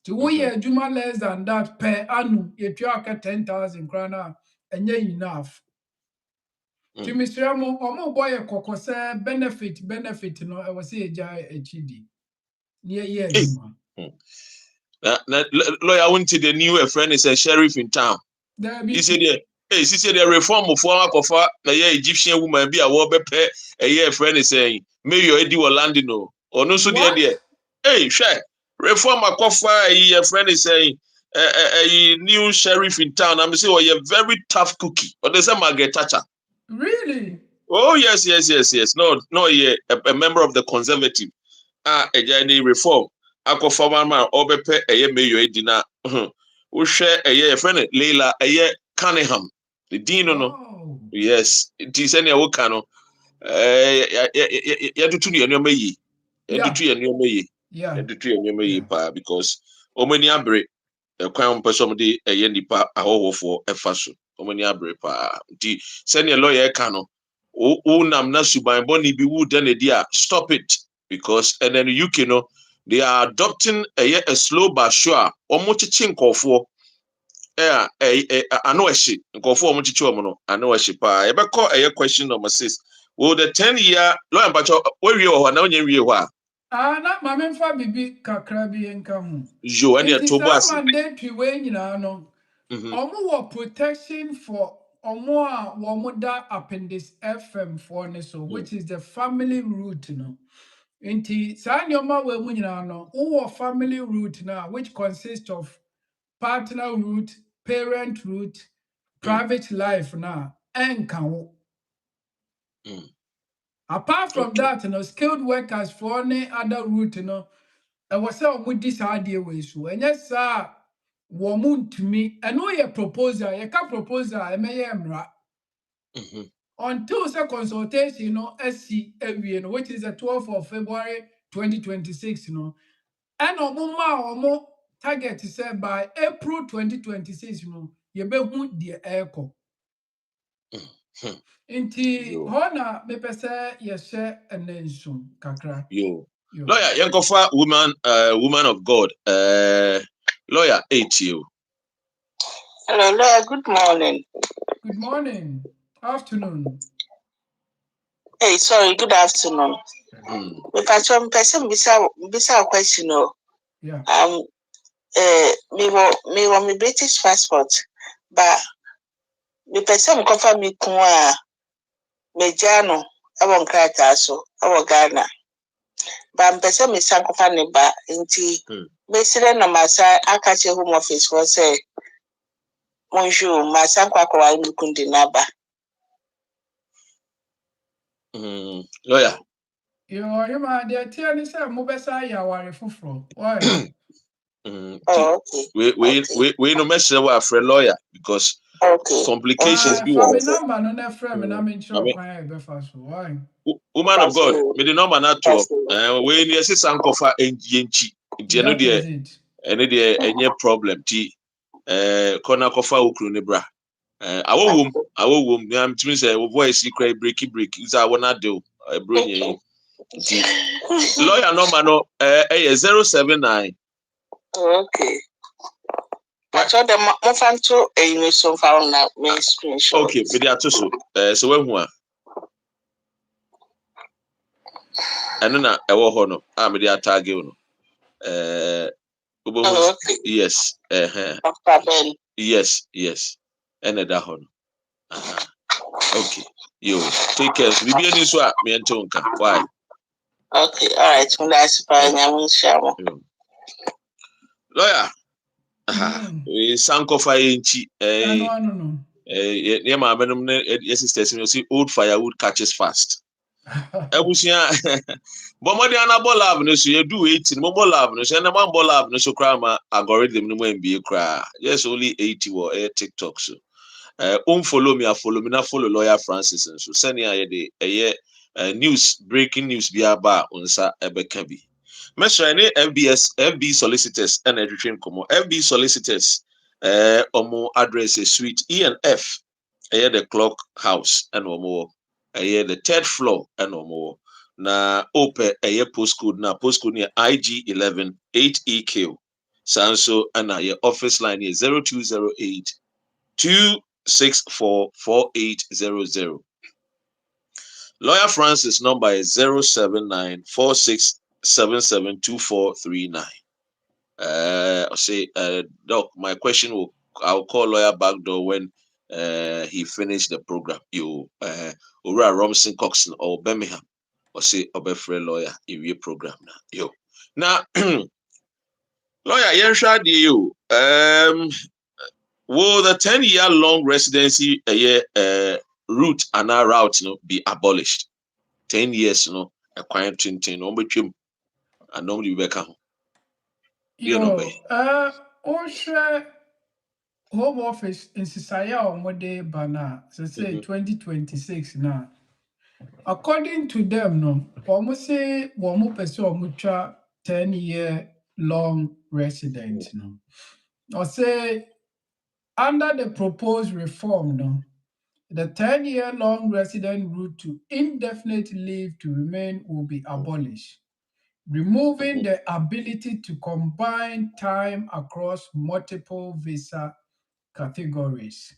To we hear Juma less than that per annum Etriauka 10,000 krana and yeah enough. To Mr. Omo boy a kokose benefit no I was say a HD. Yeah, Juma. Lawyer went to the new friend is a sheriff in town. He said, hey, she said the reform of Wakofa, a Egyptian woman be a warbepe, a year friend is saying, may you Eddie Orlandino, or no so dear. Hey, share reform a cofa, a year friend is saying, a new sheriff in town. I'm saying, oh, you're very tough cookie. But there's a Margaret Thatcher. Really? Oh, yes. No, yeah, a member of the Conservative. A journey reform. Ako former man, Obepe, a mayor, Edina. We share a friend, Leila, a Cunningham. The dean, no. Oh. Yes, it is any Okano. Yatutu ya nyoma yi. Yatutu ya nyoma yi. Yeah. Yatutu ya nyoma yi pa because omani abre kwan mpɛsɛ de ɛyɛ nipa ahɔhɔfoɔ ɛfa so omani abre pa nti sɛnea lawyer ka no wo nam na suban bɔne bi wo da ne di a stop it because and then UK no they are adopting a slow but sure ɔmo kyekye nkɔfoɔ ano ɛhye nkɔfoɔ ɔmo kyekye ɔmo no ano ɛhye pa yɛbɛkɔ ɛyɛ question number 6. Well, the 10-year lawyer mpacho where we are na onye wie hɔ a na mame mfa bibi kakra bi enka ho yo and your tobas mandate we nyina no omo wo protection for omo a wo da appendix FM for ne so which is the family root no nti sa nyoma we mu nyina no wo family root na which consists of partner root, parent root, private life na enka wo. Apart from that, skilled workers for any other route, and was say we this idea way so. And yes, sir, woman to me, and no your proposal, you can proposal, I may until the consultation, SC which is the 12th of February 2026, and more target is said by April 2026, you be the echo. Inti hona me pese yeshe enensun kakra. Yo. Lawyer, Yankofa woman of God. Lawyer 8 you. Hello, lawyer, good morning. Good morning. Afternoon. Hey, sorry, good afternoon. Me patron person bisa question o. Yeah. Me British passport, but me person kofa me kunwa me jano awon krata so awo Ghana. But me person me san kofa ne ba nti me sire na masa akache home office for say bonjour masa kwa mukundi naba. Lawyer. You ma de tia ni say mo besa ya ware fufuro. Why? Okay. We no mess with a friend lawyer because complications be one. Number no na friend me na me sure kwan e be fa so. Why? Woman of God, me the number na to we ni ese sankofa enchi. Nti no de ene de enye problem ti kona kofa okru ne bra. Awowom me am timi say voice cry breaky is I wanna do bro nye. Lawyer number no 079. Okay. I told them mo fan to a so found na me screenshot. Okay, me dey atoso. So when hu a. Eno na ewo ho no. Me dey tag you no. Okay. Yes. Yes. Ene da ho no. Okay. Yo, take care. Bibi ani so a me ento nka. Why? Okay, all right. That's fine. I'm sure. Lawyer. We sankofa enchi. No. Yeah, my madam, sisters, you see, old firewood catches fast. Ebusia, but more than a ball lab, no, so you do 18 more lab, no, so and one ball lab, no, so crama algorithm, no, be a cry. Yes, only 80 or TikTok. So, follow me, not follow Lawyer Francis, and so send a news, breaking news, be about unsa ebekabi. Mesra any FB solicitors and education como FB solicitors omo address is suite E&F the clock house and omo the third floor and omo na open postcode na postcode near IG11 8EQ sanso and your office line is 0208 264 4800. Lawyer Francis number is 079 46772439. I'll say, Doc, my question I'll call lawyer back door when he finished the program. You Ura Robinson Coxon or Birmingham or say Obefre lawyer in your program now. Yo. Now Lawyer, Yensha you. Will the 10-year long residency route and route be abolished? 10 years, a quiet tintin, no between and nobody back home. Home Office in Sisaya on Monday Bana, say 2026 now. According to them, no, almost say one person mucha 10-year long resident, no. Or say under the proposed reform, no, the 10-year long resident route to indefinite leave to remain will be abolished, removing the ability to combine time across multiple visa categories.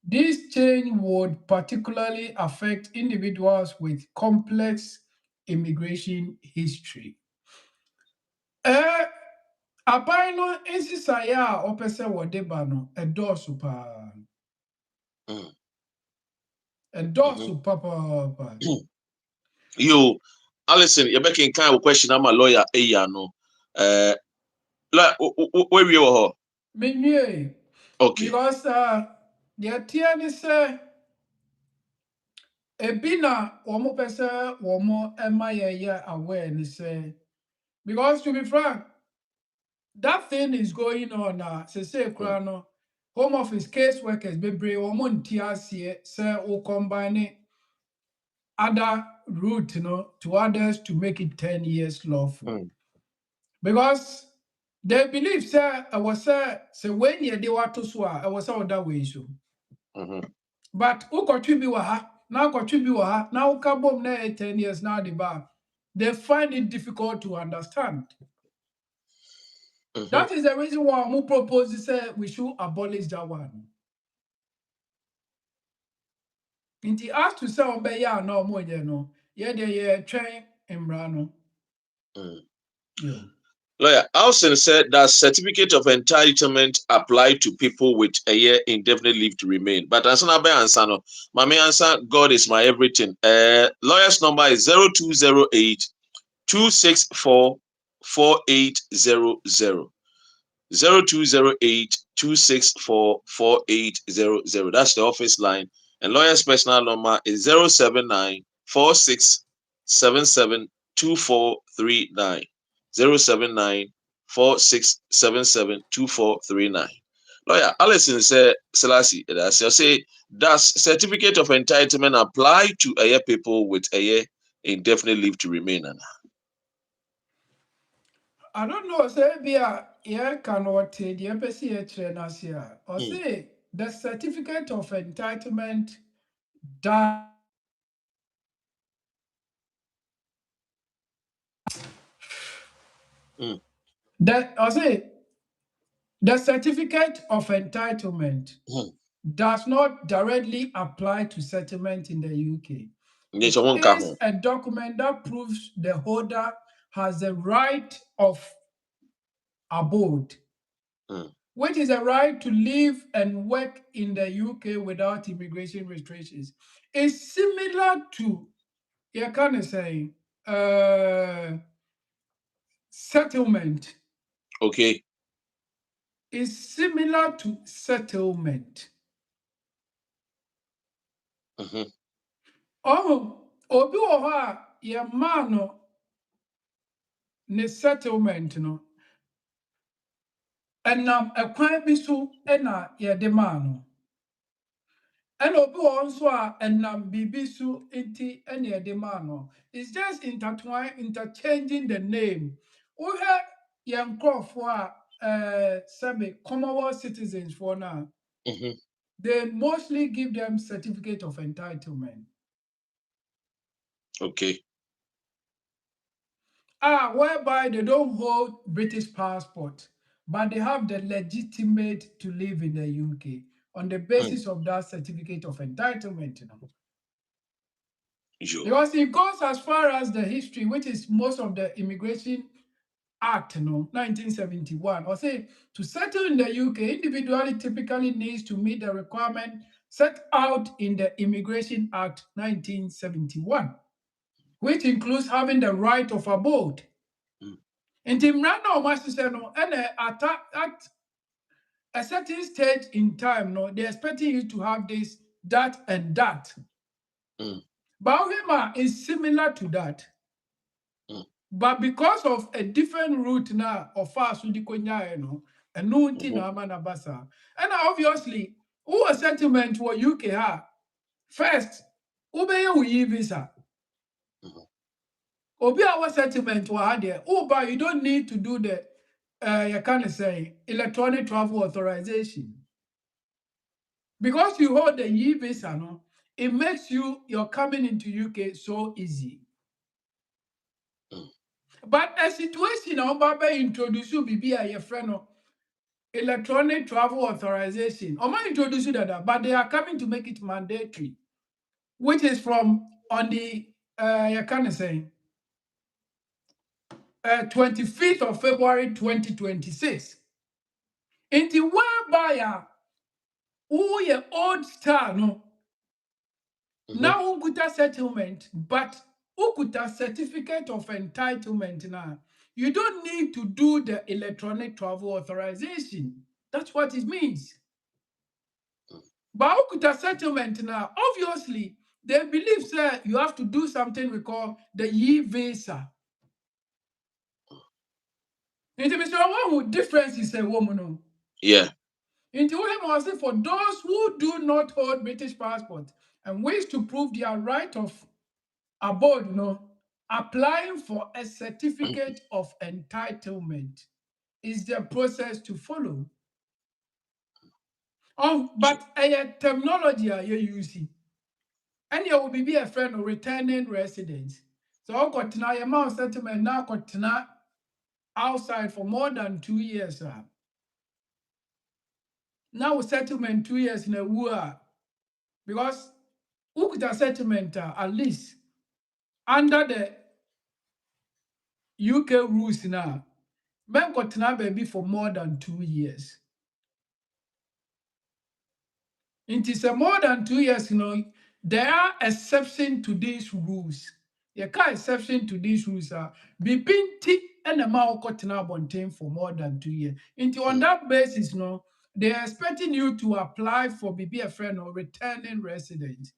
This change would particularly affect individuals with complex immigration history. Aban no nsisaeɛ a ɔpɛ sɛ wɔde ba no ɛdɔɔso paa. Ɛdɔɔso papaapa. You, Alison, you're making kind of question. I'm a lawyer. No. Like, where you are? Menyue. Okay. Because deɛ teɛ ne sɛ ebi na wɔn pɛ sɛ wɔn ɛma yɛyɛ aware ne sɛ, because to be frank, that thing is going on. Say no, Home Office case workers bebree wɔn nti aseɛ sɛ o combine other route, to others to make it 10 years lawful. Because they believe say I was say when you dey want to swa I was other way so. But who contribute ha now contribute ha now kabom na 10 years now the bar. They find it difficult to understand. That is the reason why who propose to say we should abolish that one. Inti as to say obey ya no more no. Yeah, they train Imrano. Lawyer, Alson said that certificate of entitlement apply to people with a year indefinite leave to remain. But answer answer, Mami answer, God is my everything. Lawyer's number is 0208 264 4800. 0208 264 4800. That's the office line. And lawyer's personal number is 079 4677 2439. 079-4677-2439. Lawyer, Alison said, Selassie, say, does certificate of entitlement apply to people with a year indefinite leave to remain? I don't know, say, cannot take the embassy or say, the certificate of entitlement that I say the certificate of entitlement does not directly apply to settlement in the UK. It is a document that proves the holder has the right of abode, which is a right to live and work in the UK without immigration restrictions. It's similar to, you can say, settlement. Okay. Is similar to settlement. Oh, obi oha ye mano ne settlement no. Enam ekwan bi so ena ye de mano. And obi also enam bibi so enti ena ye de mano. It's just interchanging the name. Ohe ye nkrofo semi Commonwealth citizens for now. They mostly give them certificate of entitlement. Okay. Whereby they don't hold British passport, but they have the legitimate to live in the UK on the basis of that certificate of entitlement. Because it goes as far as the history, which is most of the Immigration Act, 1971. Or say, to settle in the UK, individually typically needs to meet the requirement set out in the Immigration Act 1971, which includes having the right of abode. In Timrana or Master no, and at a certain stage in time, no, they're expecting you to have this, that, and that. Bawema is similar to that. But because of a different route now of us with the Konya, and no Manabasa. And obviously, who a settlement for UK ha first, Ube visa. Obi our settlement was there. But you don't need to do the you can't say electronic travel authorization. Because you hold the visa, no, it makes your coming into UK so easy. But a situation now, Baba introduce you be a friend of electronic travel authorization. Or might introduce you that, but they are coming to make it mandatory, which is from on the you can't say 25th of February 2026. In the whereby who your old star no now who could settlement, but who could certificate of entitlement now. You don't need to do the electronic travel authorization. That's what it means. But who could settlement now? Obviously, they believe that you have to do something we call the visa. Into Mr. One difference is a woman. Yeah. Into him for those who do not hold British passport and wish to prove their right of abode, applying for a certificate of entitlement is the process to follow. But a terminology you're using, and you will be a friend of returning residents. So I got now your amount settlement now got outside for more than 2 years. Now settlement 2 years in a war because who could a settlement at least under the UK rules now. Men got now baby for more than 2 years. It is more than 2 years, there are exceptions to these rules. There are exceptions to these rules. Bipinti and a mao kotina bontain for more than 2 years. On that basis, they are expecting you to apply for a friend or returning resident.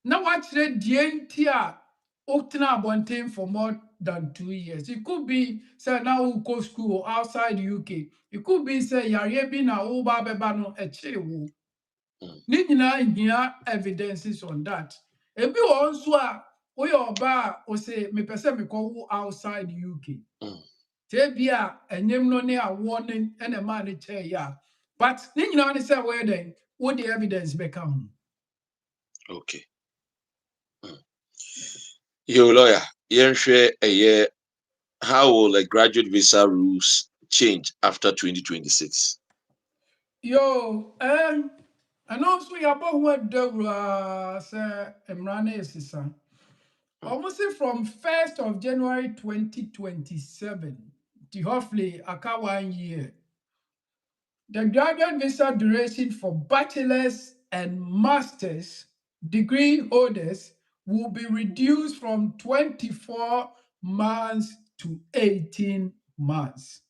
Now, what's the DNTR? Oktina bontain for more than 2 years. It could be, say, now who go school outside UK. It could be, say, Yarebi na uba bebano echewu. Nina here evidences on that. Ebi also we oba o say me pese me ko outside UK. Tebia enyem no ne a warning and a man chair ya. But nina ni say where then what the evidence become. Okay. Your lawyer, share a year. How will the graduate visa rules change after 2026? And also you about what the say Emrane is almost from 1st of January 2027 to hopefully aka 1 year. The graduate visa duration for bachelor's and master's degree holders will be reduced from 24 months to 18 months.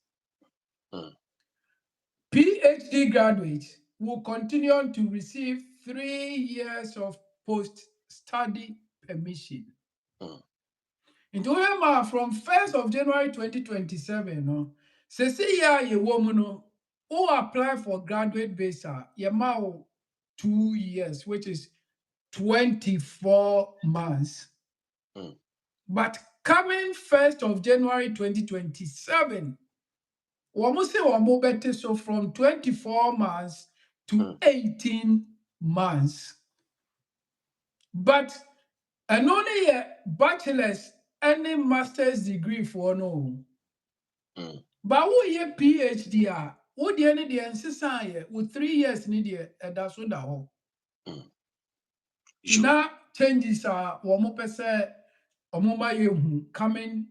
PhD graduates will continue to receive 3 years of post-study permission. From 1st of January 2027, Cecilia Yewomuno, who apply for graduate visa, Yamao 2 years, which is 24 months. But coming 1st of January 2027, so from 24 months to 18 months. But and only a bachelor's and a master's degree for no. But who ye PhD who the any the ancestor with 3 years need that's what that now changes are coming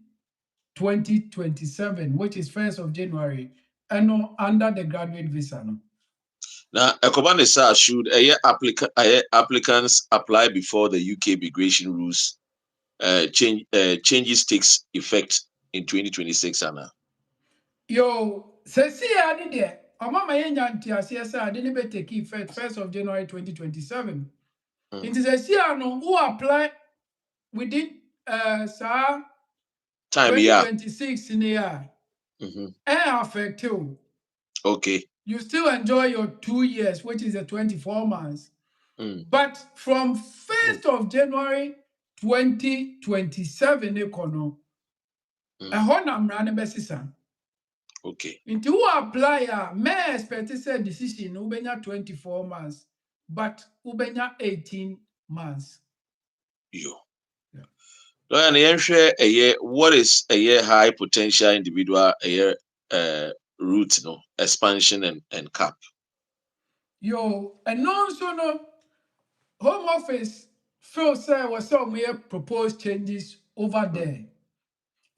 2027, which is 1st of January, and under the graduate visa. Now, Ekobane says, should applicants apply before the UK immigration rules changes takes effect in 2026, Anna? Yo, see, I did it. Mama Yanti, I didn't take effect 1st of January 2027. It is a CNO who apply within sir Time, yeah. 2026 in the year. Mm-hmm. And affect you. Okay. You still enjoy your 2 years, which is the 24 months. But from 1st of January 2027, econo. A honam run a Okay. Into who apply may expect a decision ubenya 24 months, but ubenya 18 months. Yo. Yeah. Lawyer, and you share a year. What is a year high potential individual a year route, no expansion and cap? Yo, and also no Home Office feel say was some may proposed changes over there.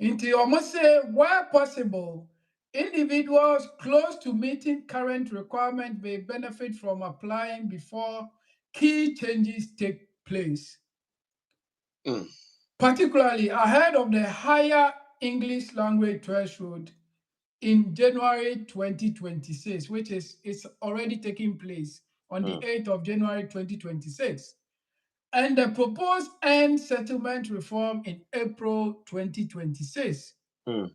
Into almost say where possible, individuals close to meeting current requirements may benefit from applying before key changes take place. Particularly ahead of the higher English language threshold in January 2026, which is already taking place on the 8th of January 2026, and the proposed end settlement reform in April 2026. And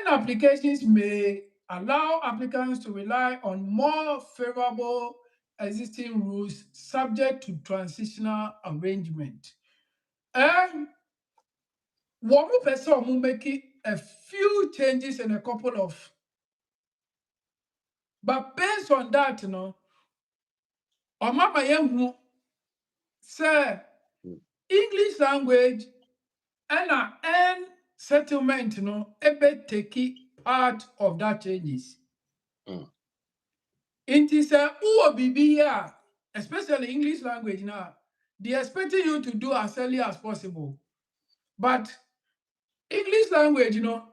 applications may allow applicants to rely on more favorable existing rules subject to transitional arrangement. And one person will make a few changes and a couple of, but based on that, you know, Omama Yemu say English language and settlement, you know, ebe take part of that changes. It is a here, especially English language now. They're expecting you to do as early as possible. But English language, you know,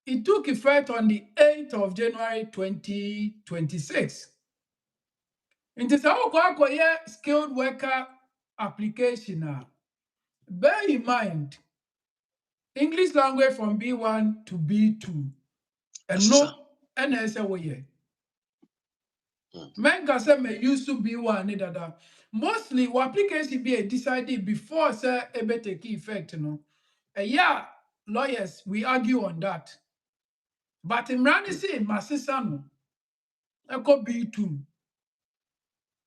it took effect on the 8th of January 2026. It is a skilled worker application now. Bear in mind, English language from B1 to B2. And no, NSA. Men can say may used to be one that mostly what application be decided before say ebe take effect, you know. Yeah, lawyers we argue on that. But in Rani say my sister no, echo B2.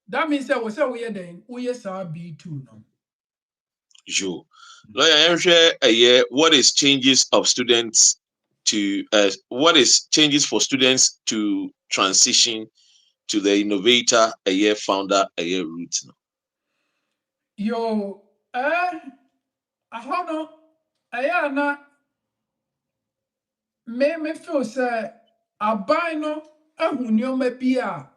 That means that we say we then we are B2 no. Sure. Lawyer, I'm sure a year. What is changes of students to what is changes for students to transition to the innovator a year founder a year route? No? Yo, I don't know. I na me feel say aban no ahu nneɛma bi a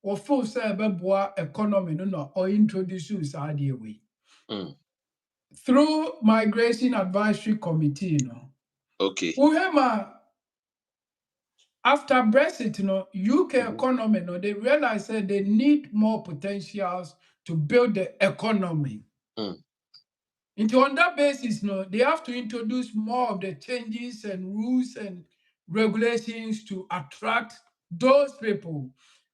wɔfeel sɛ ɛbɛboa economy no na or introduce saa adeɛ wei. Through Migration Advisory Committee, you know. Okay. After Brexit, you know, UK economy, you know, they realized that they need more potentials to build the economy. And on that basis, you know, they have to introduce more of the changes and rules and regulations to attract those people.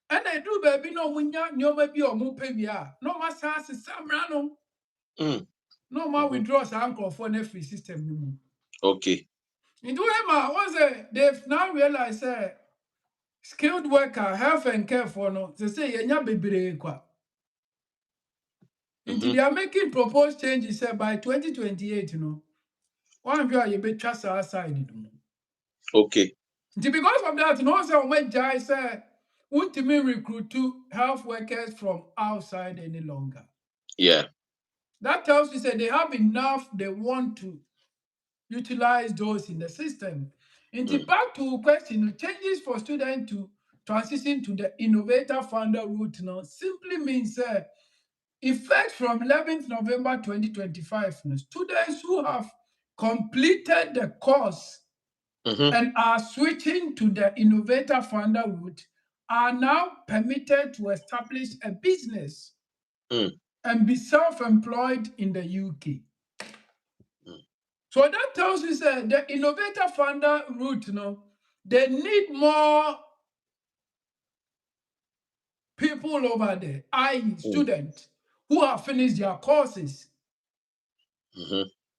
And I do, baby, no, when you maybe or mupebia, no matter Samrano, no more withdraws uncle for an free system. Okay. In they've now realized skilled worker, health and care for no, they say yenya bebere kwa. Until they are making proposed changes by 2028, you know. One of you are be trust outside. Okay. Because of that, no one when Jai said, won't me recruit two health workers from outside any longer. Yeah. That tells you that they have enough, they want to utilize those in the system. And back to question, changes for students to transition to the innovator founder route now simply means effect from 11th November 2025, students who have completed the course and are switching to the innovator founder route are now permitted to establish a business and be self-employed in the UK. So that tells you that the innovator funder route, they need more people over there, i.e. students who have finished their courses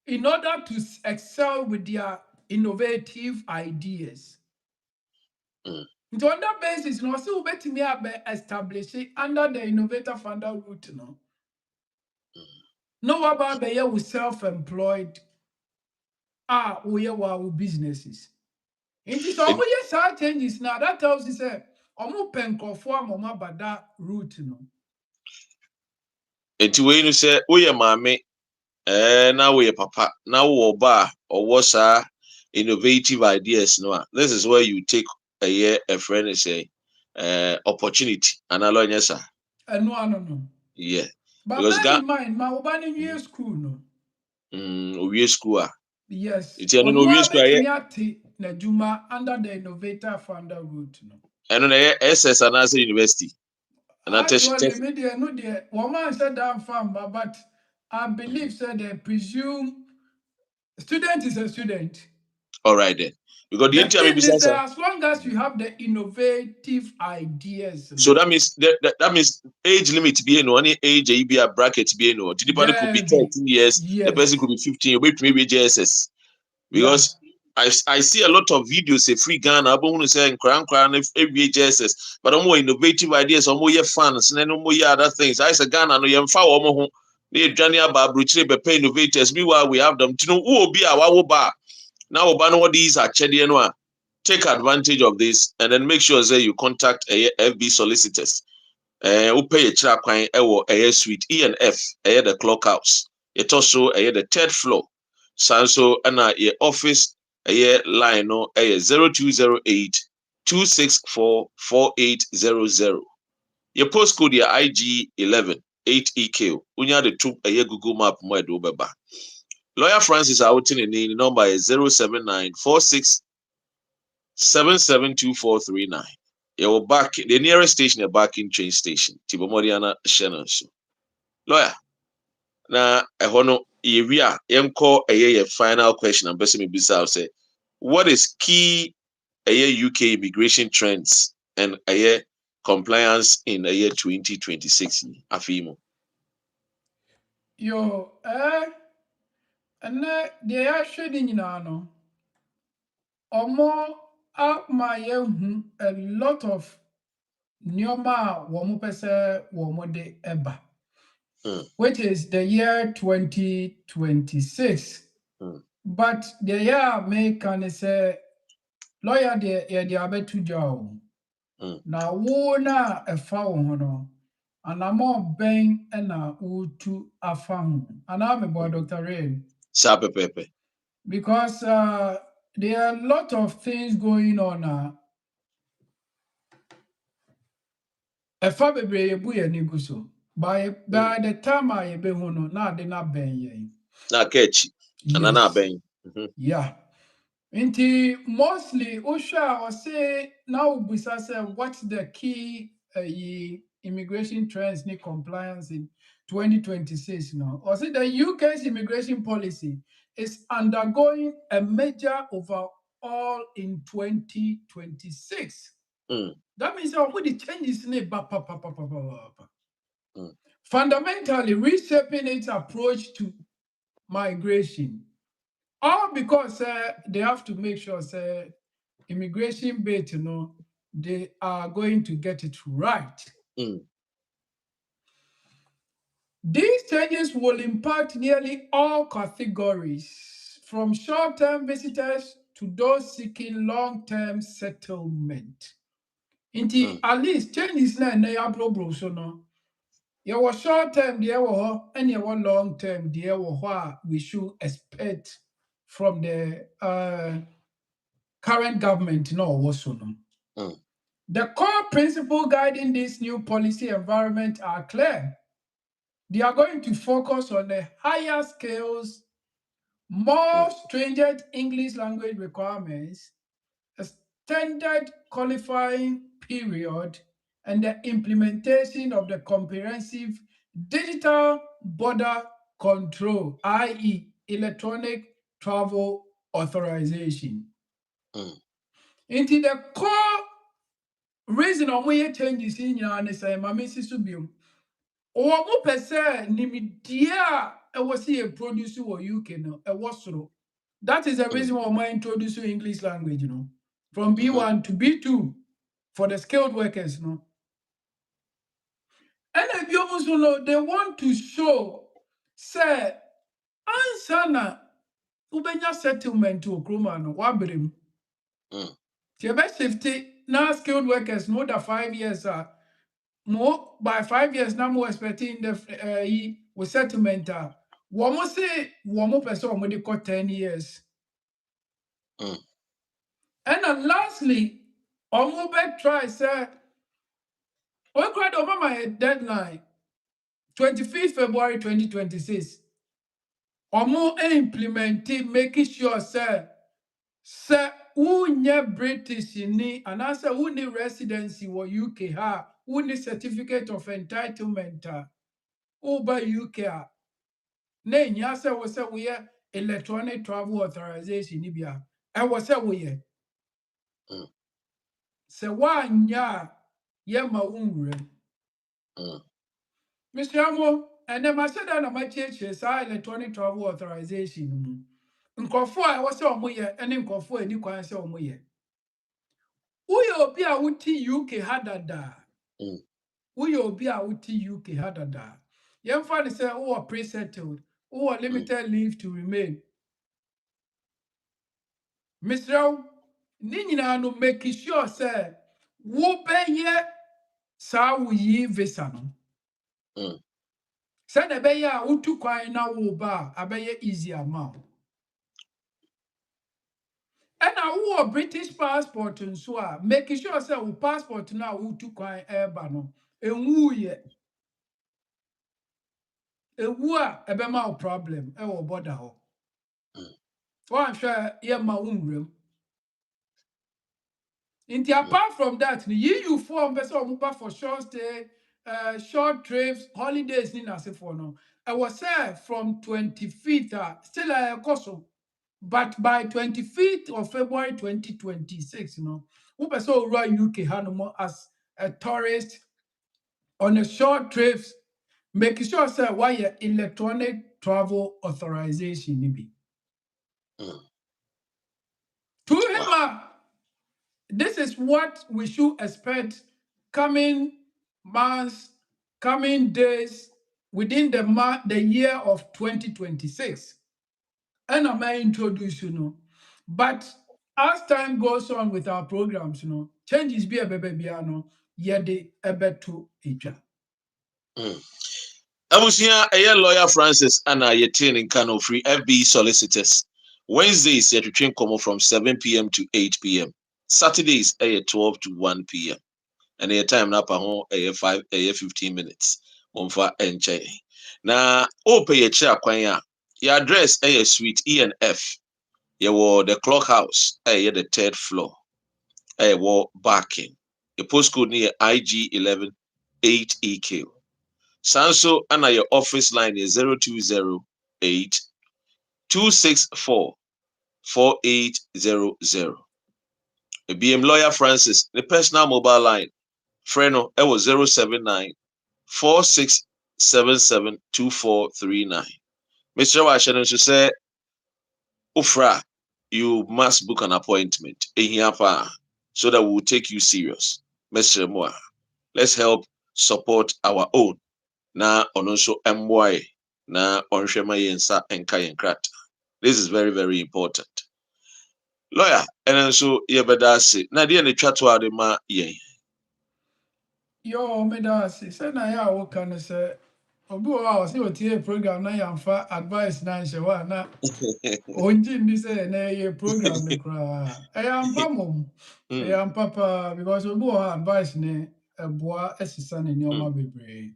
in order to excel with their innovative ideas. So on that basis, still betting me establishing under the innovator funder route, no about the year with self-employed we businesses. It is all we changes now. That tells you say omo penko for mama bada route Enti we no say we maame na we papa na wo ba or what innovative ideas no. This is where you take a year a friend is say opportunity and allow sir. No. Yeah. But Because bear in mind, my Obani school no. We school. Yes. It's no school. Na Juma under the innovator funder route no. And on SS and as university. And actually, media no there. Woman said that farm, but I believe said they presume student is a student. All right then. Because the thing is that as long as you have the innovative ideas. So that means that means age limit be any age be a bracket be no. The person could be 13 years, the person could be 15, wait maybe JSS. Because I see a lot of videos say free Ghana, I want to say crown every JSS, but more innovative ideas, or more fans, and then more other things. I say Ghana, no, you're far more. They Johnny Ababruchi be pay innovators. Meanwhile, we have them. You know, who will be our bar now? What these are Chedianwa. Take advantage of this and then make sure that you contact a FB solicitors. Who pay a trap coin a suite E and F, the clock house. It also the third floor. Sanso and a office line no 0208 264 4800. Your postcode your IG 11 8EQ. Unya the two Google map mo do beba. Lawyer Francis out in the number is 07946 772439. You're back the nearest station, a back in train station. Tibomoriana Shannon. Lawyer. Now a hono area call a final question and best me bizarre say what is key UK immigration trends and compliance in a year 2026 Afimo. Yo and they are shading in ano. Omo my a lot of Nyoma womu pese womu de eba, which is the year 2026. But the year may can say lawyer de abetu jaw. Na wona a found no, and I'm more bang and a utu a found. And I'm about Dr. Rain. Sape Pepe. Because there are a lot of things going on. Efa bebre yebu ye niguso. By the time I be hono na de na ben ye. Na catchy. Na ben. Yeah. Inti mostly Usha or say now bisa say what's the key immigration trends ni compliance in 2026 now. Or say the UK's immigration policy is undergoing a major overhaul in 2026. That means what the changes in fundamentally reshaping its approach to migration. All because they have to make sure immigration bait, they are going to get it right. These changes will impact nearly all categories, from short-term visitors to those seeking long-term settlement. At least changes na bro so no. You were short-term, there were and you were long-term, there were we should expect from the current government, The core principles guiding this new policy environment are clear. They are going to focus on the higher scales, more stringent English language requirements, extended qualifying period, and the implementation of the comprehensive digital border control, i.e. electronic travel authorization. Mm. Into the core reason of why changes in your and say, Mammy Sisubium. Or more per se, Nimidia, I was here producer or UK, no, a was so. That is the reason why I introduce English language, from B1 to B2 for the skilled workers, And if you also know, they want to show, say, ansana, ubenya settlement to Okroma, no, wabrim. The best safety now skilled workers more than 5 years more by 5 years now more expecting the with settlement one say one more person when they got 10 years. And then lastly, on back try say we cried over my deadline 25th February 2026. More implementing making sure say who British ni and answer who need residency or UK ha who need certificate of entitlement over UK na nya say we electronic travel authorization ni bia e was say we say wanya ye ma unwure Mr. Amo and then I said that my church electronic travel authorization nkofo a was say omoye ene nkofo ani kwan say omoye Uyo obi a wuti UK hadada. Uyo obi a wuti UK hadada. Yemfa ne say who are pre-settled, who are limited leave to remain. Mr. Ni nyina no make sure say wo beye sa wo yi visa no. Say na beye a wutu kwan na wo ba abeye easy amount. And who a British passport nso a make sure say wo passport na wutu kwan eba no. Enwu ye. Ewu a ebema o problem e wo border ho. Wan hwe ye ma unrem. Inti apart from that, you form person omupa for short stay, short trips, holidays ni na se for no. I was there from 25th, still a coso. But by 25th of February 2026, we person UK Hanumo as a tourist on a short trips, making sure say why your electronic travel authorization ni be. To him, this is what we should expect coming months, coming days within the year of 2026. And I may introduce but as time goes on with our programs, changes be a baby yede ebe to eja. Abusia lawyer Francis Anna Yetin in Kano Free FB solicitors. Wednesdays you train come from 7 p.m. to 8 p.m. Saturdays 12 to 1 p.m. And your time na pa ho 15 minutes. Monfa enche. Na open your chair kwan ya. Your address suite E and F. You the clock house the third floor. Barking. Your postcode near IG 11 8EQ. Sanso and your office line is 0208 264 4800. A BM lawyer Francis, the personal mobile line, Freno, it was 079 4677 2439. Mr. Washanen should say, Ufra, you must book an appointment so that we'll take you serious. Mr. Moa, let's help support our own. Na ononso MY na onhwema yensa enka yenkrat. This is very, very important. Lawyer, and so yebeda se na de ne twato ade ma yen. Yo, me da se say na ya wo kan say obi o say o tie program na yamfa advice na nche wa na onji ndi say na ye program ne kra. E yamfa mom. E yamfa pa because obi o advice ne eboa esisa ne nyoma bebre.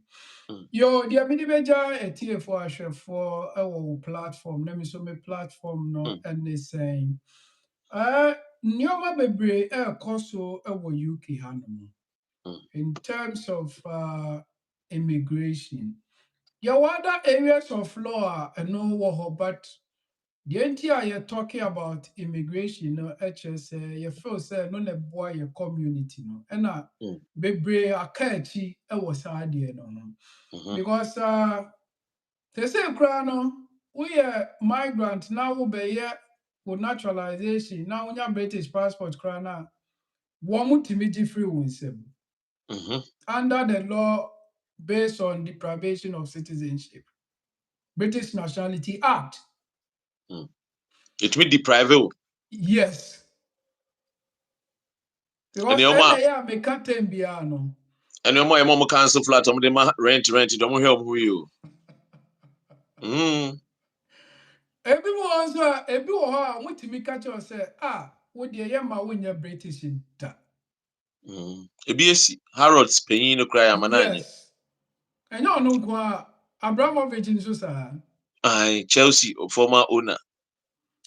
Yo, dia me di beja etie for ahwefo e wo platform na me so me platform no and they saying nyoma bebre e koso e wo UK hanom. In terms of immigration. There are other areas of law and no war, but The entire you're talking about immigration, no, HS, you feel say no ne boy your community, no, and bebre a catchy, was idea, no, because they say, Crano, we are migrant now, we be for naturalization now. When you British passport, Crana, one multi free winsem under the law based on deprivation of citizenship, British Nationality Act. It mean deprive. Yes. Because I make a tembiano. And your mom cancel flat, rent, don't help you. Everyone, everyone, what to me catch or say, what the yama when you're British in that. ABS, Harrods, paying no cry, Manani. Yes. And you know, Abramovich in Susa. Chelsea, former owner.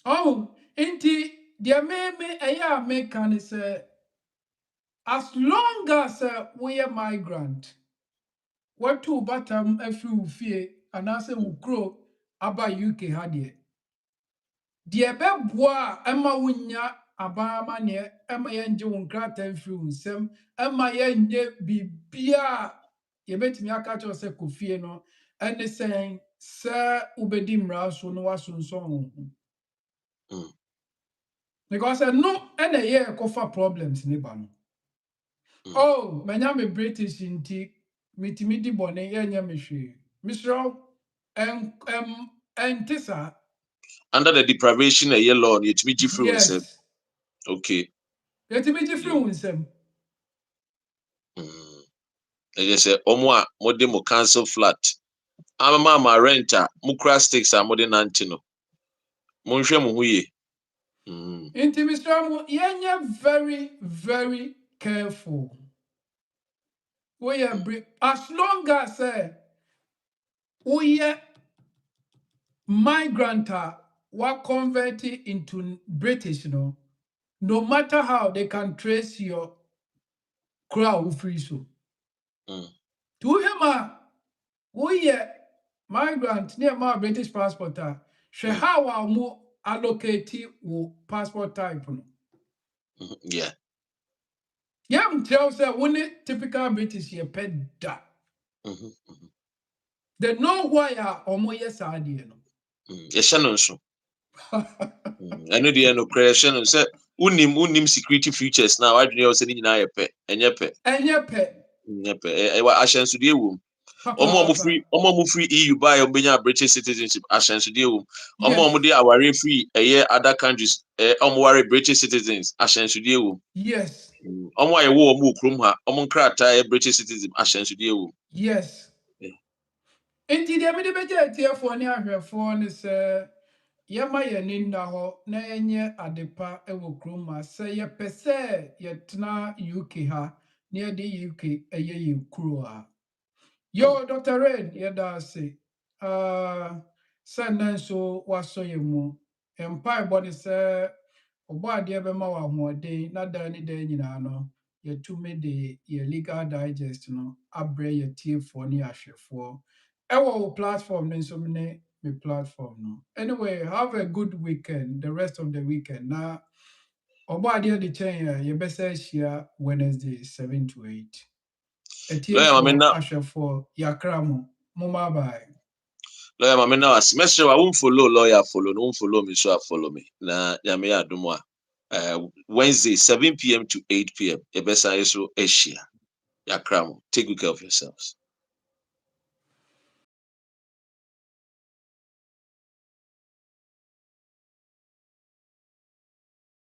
Oh, inti, the me a make can say, as long as we are migrant, what two bottom a few fear, and I say we grow about UK had ye. Deɛ ɛbɛboa ɛma wonya abaama neɛ ɛma yɛngye wo nkrataa mfiri wo nsam ɛma yɛnyɛ biribia a yɛbɛtumi aka kyerɛ sɛ kɔfie no ɛne sɛn sɛ wobɛdi mmara so no woasonsɔn wo ho because ɛno ɛna ɛyɛ ɛkɔfa problems ne ba no oh manya me British nti metumi di bɔne yɛnyɛ me hwee mesrɛ ɛnte saa Under the deprivation a year law, you to be different. yes. Okay. You to be different with them. I say, Omwa, modemo cancel flat. I'm a mama renter, Mukra sticks are modern antino. Monshe Muye. Intimisramu, you're very, very careful. We are as long as we are migrant were converted into British, no matter how they can trace your crowd free so. To him, we are migrant near my British passport. She how our more allocate passport type. Yeah. Yeah, tell say when it typical British ye pet da. They know why omo yes idea no. Yes, Shannon so. I know the end of creation and said, unim security features now. I don't know saying in a pet and your pet. And your pet. I shall to deal with. Omo free EU buy or British citizenship. I shall to deal with. Omo de aware free a year other countries. Worry British citizens. I shall to deal with. Yes. Omo I war move from her. Omo crata British citizen. I shall to deal with. Yes. Indeed, the medibete here for near for is yama yeninda ho na enye adepa ewo kroma say ye pese yetna UK ha near the UK eye you kuro. Yo, Dr. Rain, yada say, send so was so you mo. Empire body say, Oba dear Bema wa more day, not any day in ano. Ye to me the ye legal digest, abre ye tea for near for. Our platform, then so many me platform, no. Anyway, have a good weekend, the rest of the weekend. Now, Oba dear the chain, ye best share Wednesday, 7 to 8. Asha for Yakramo. Mama bye. Lawyer Mamma now semester I won't follow lawyer won't follow me, so I follow me. Na Yamea Dumwa. Wednesday, 7 p.m. to 8 p.m. Ebesa Yeso Asia. Yakramo. Take good care of yourselves.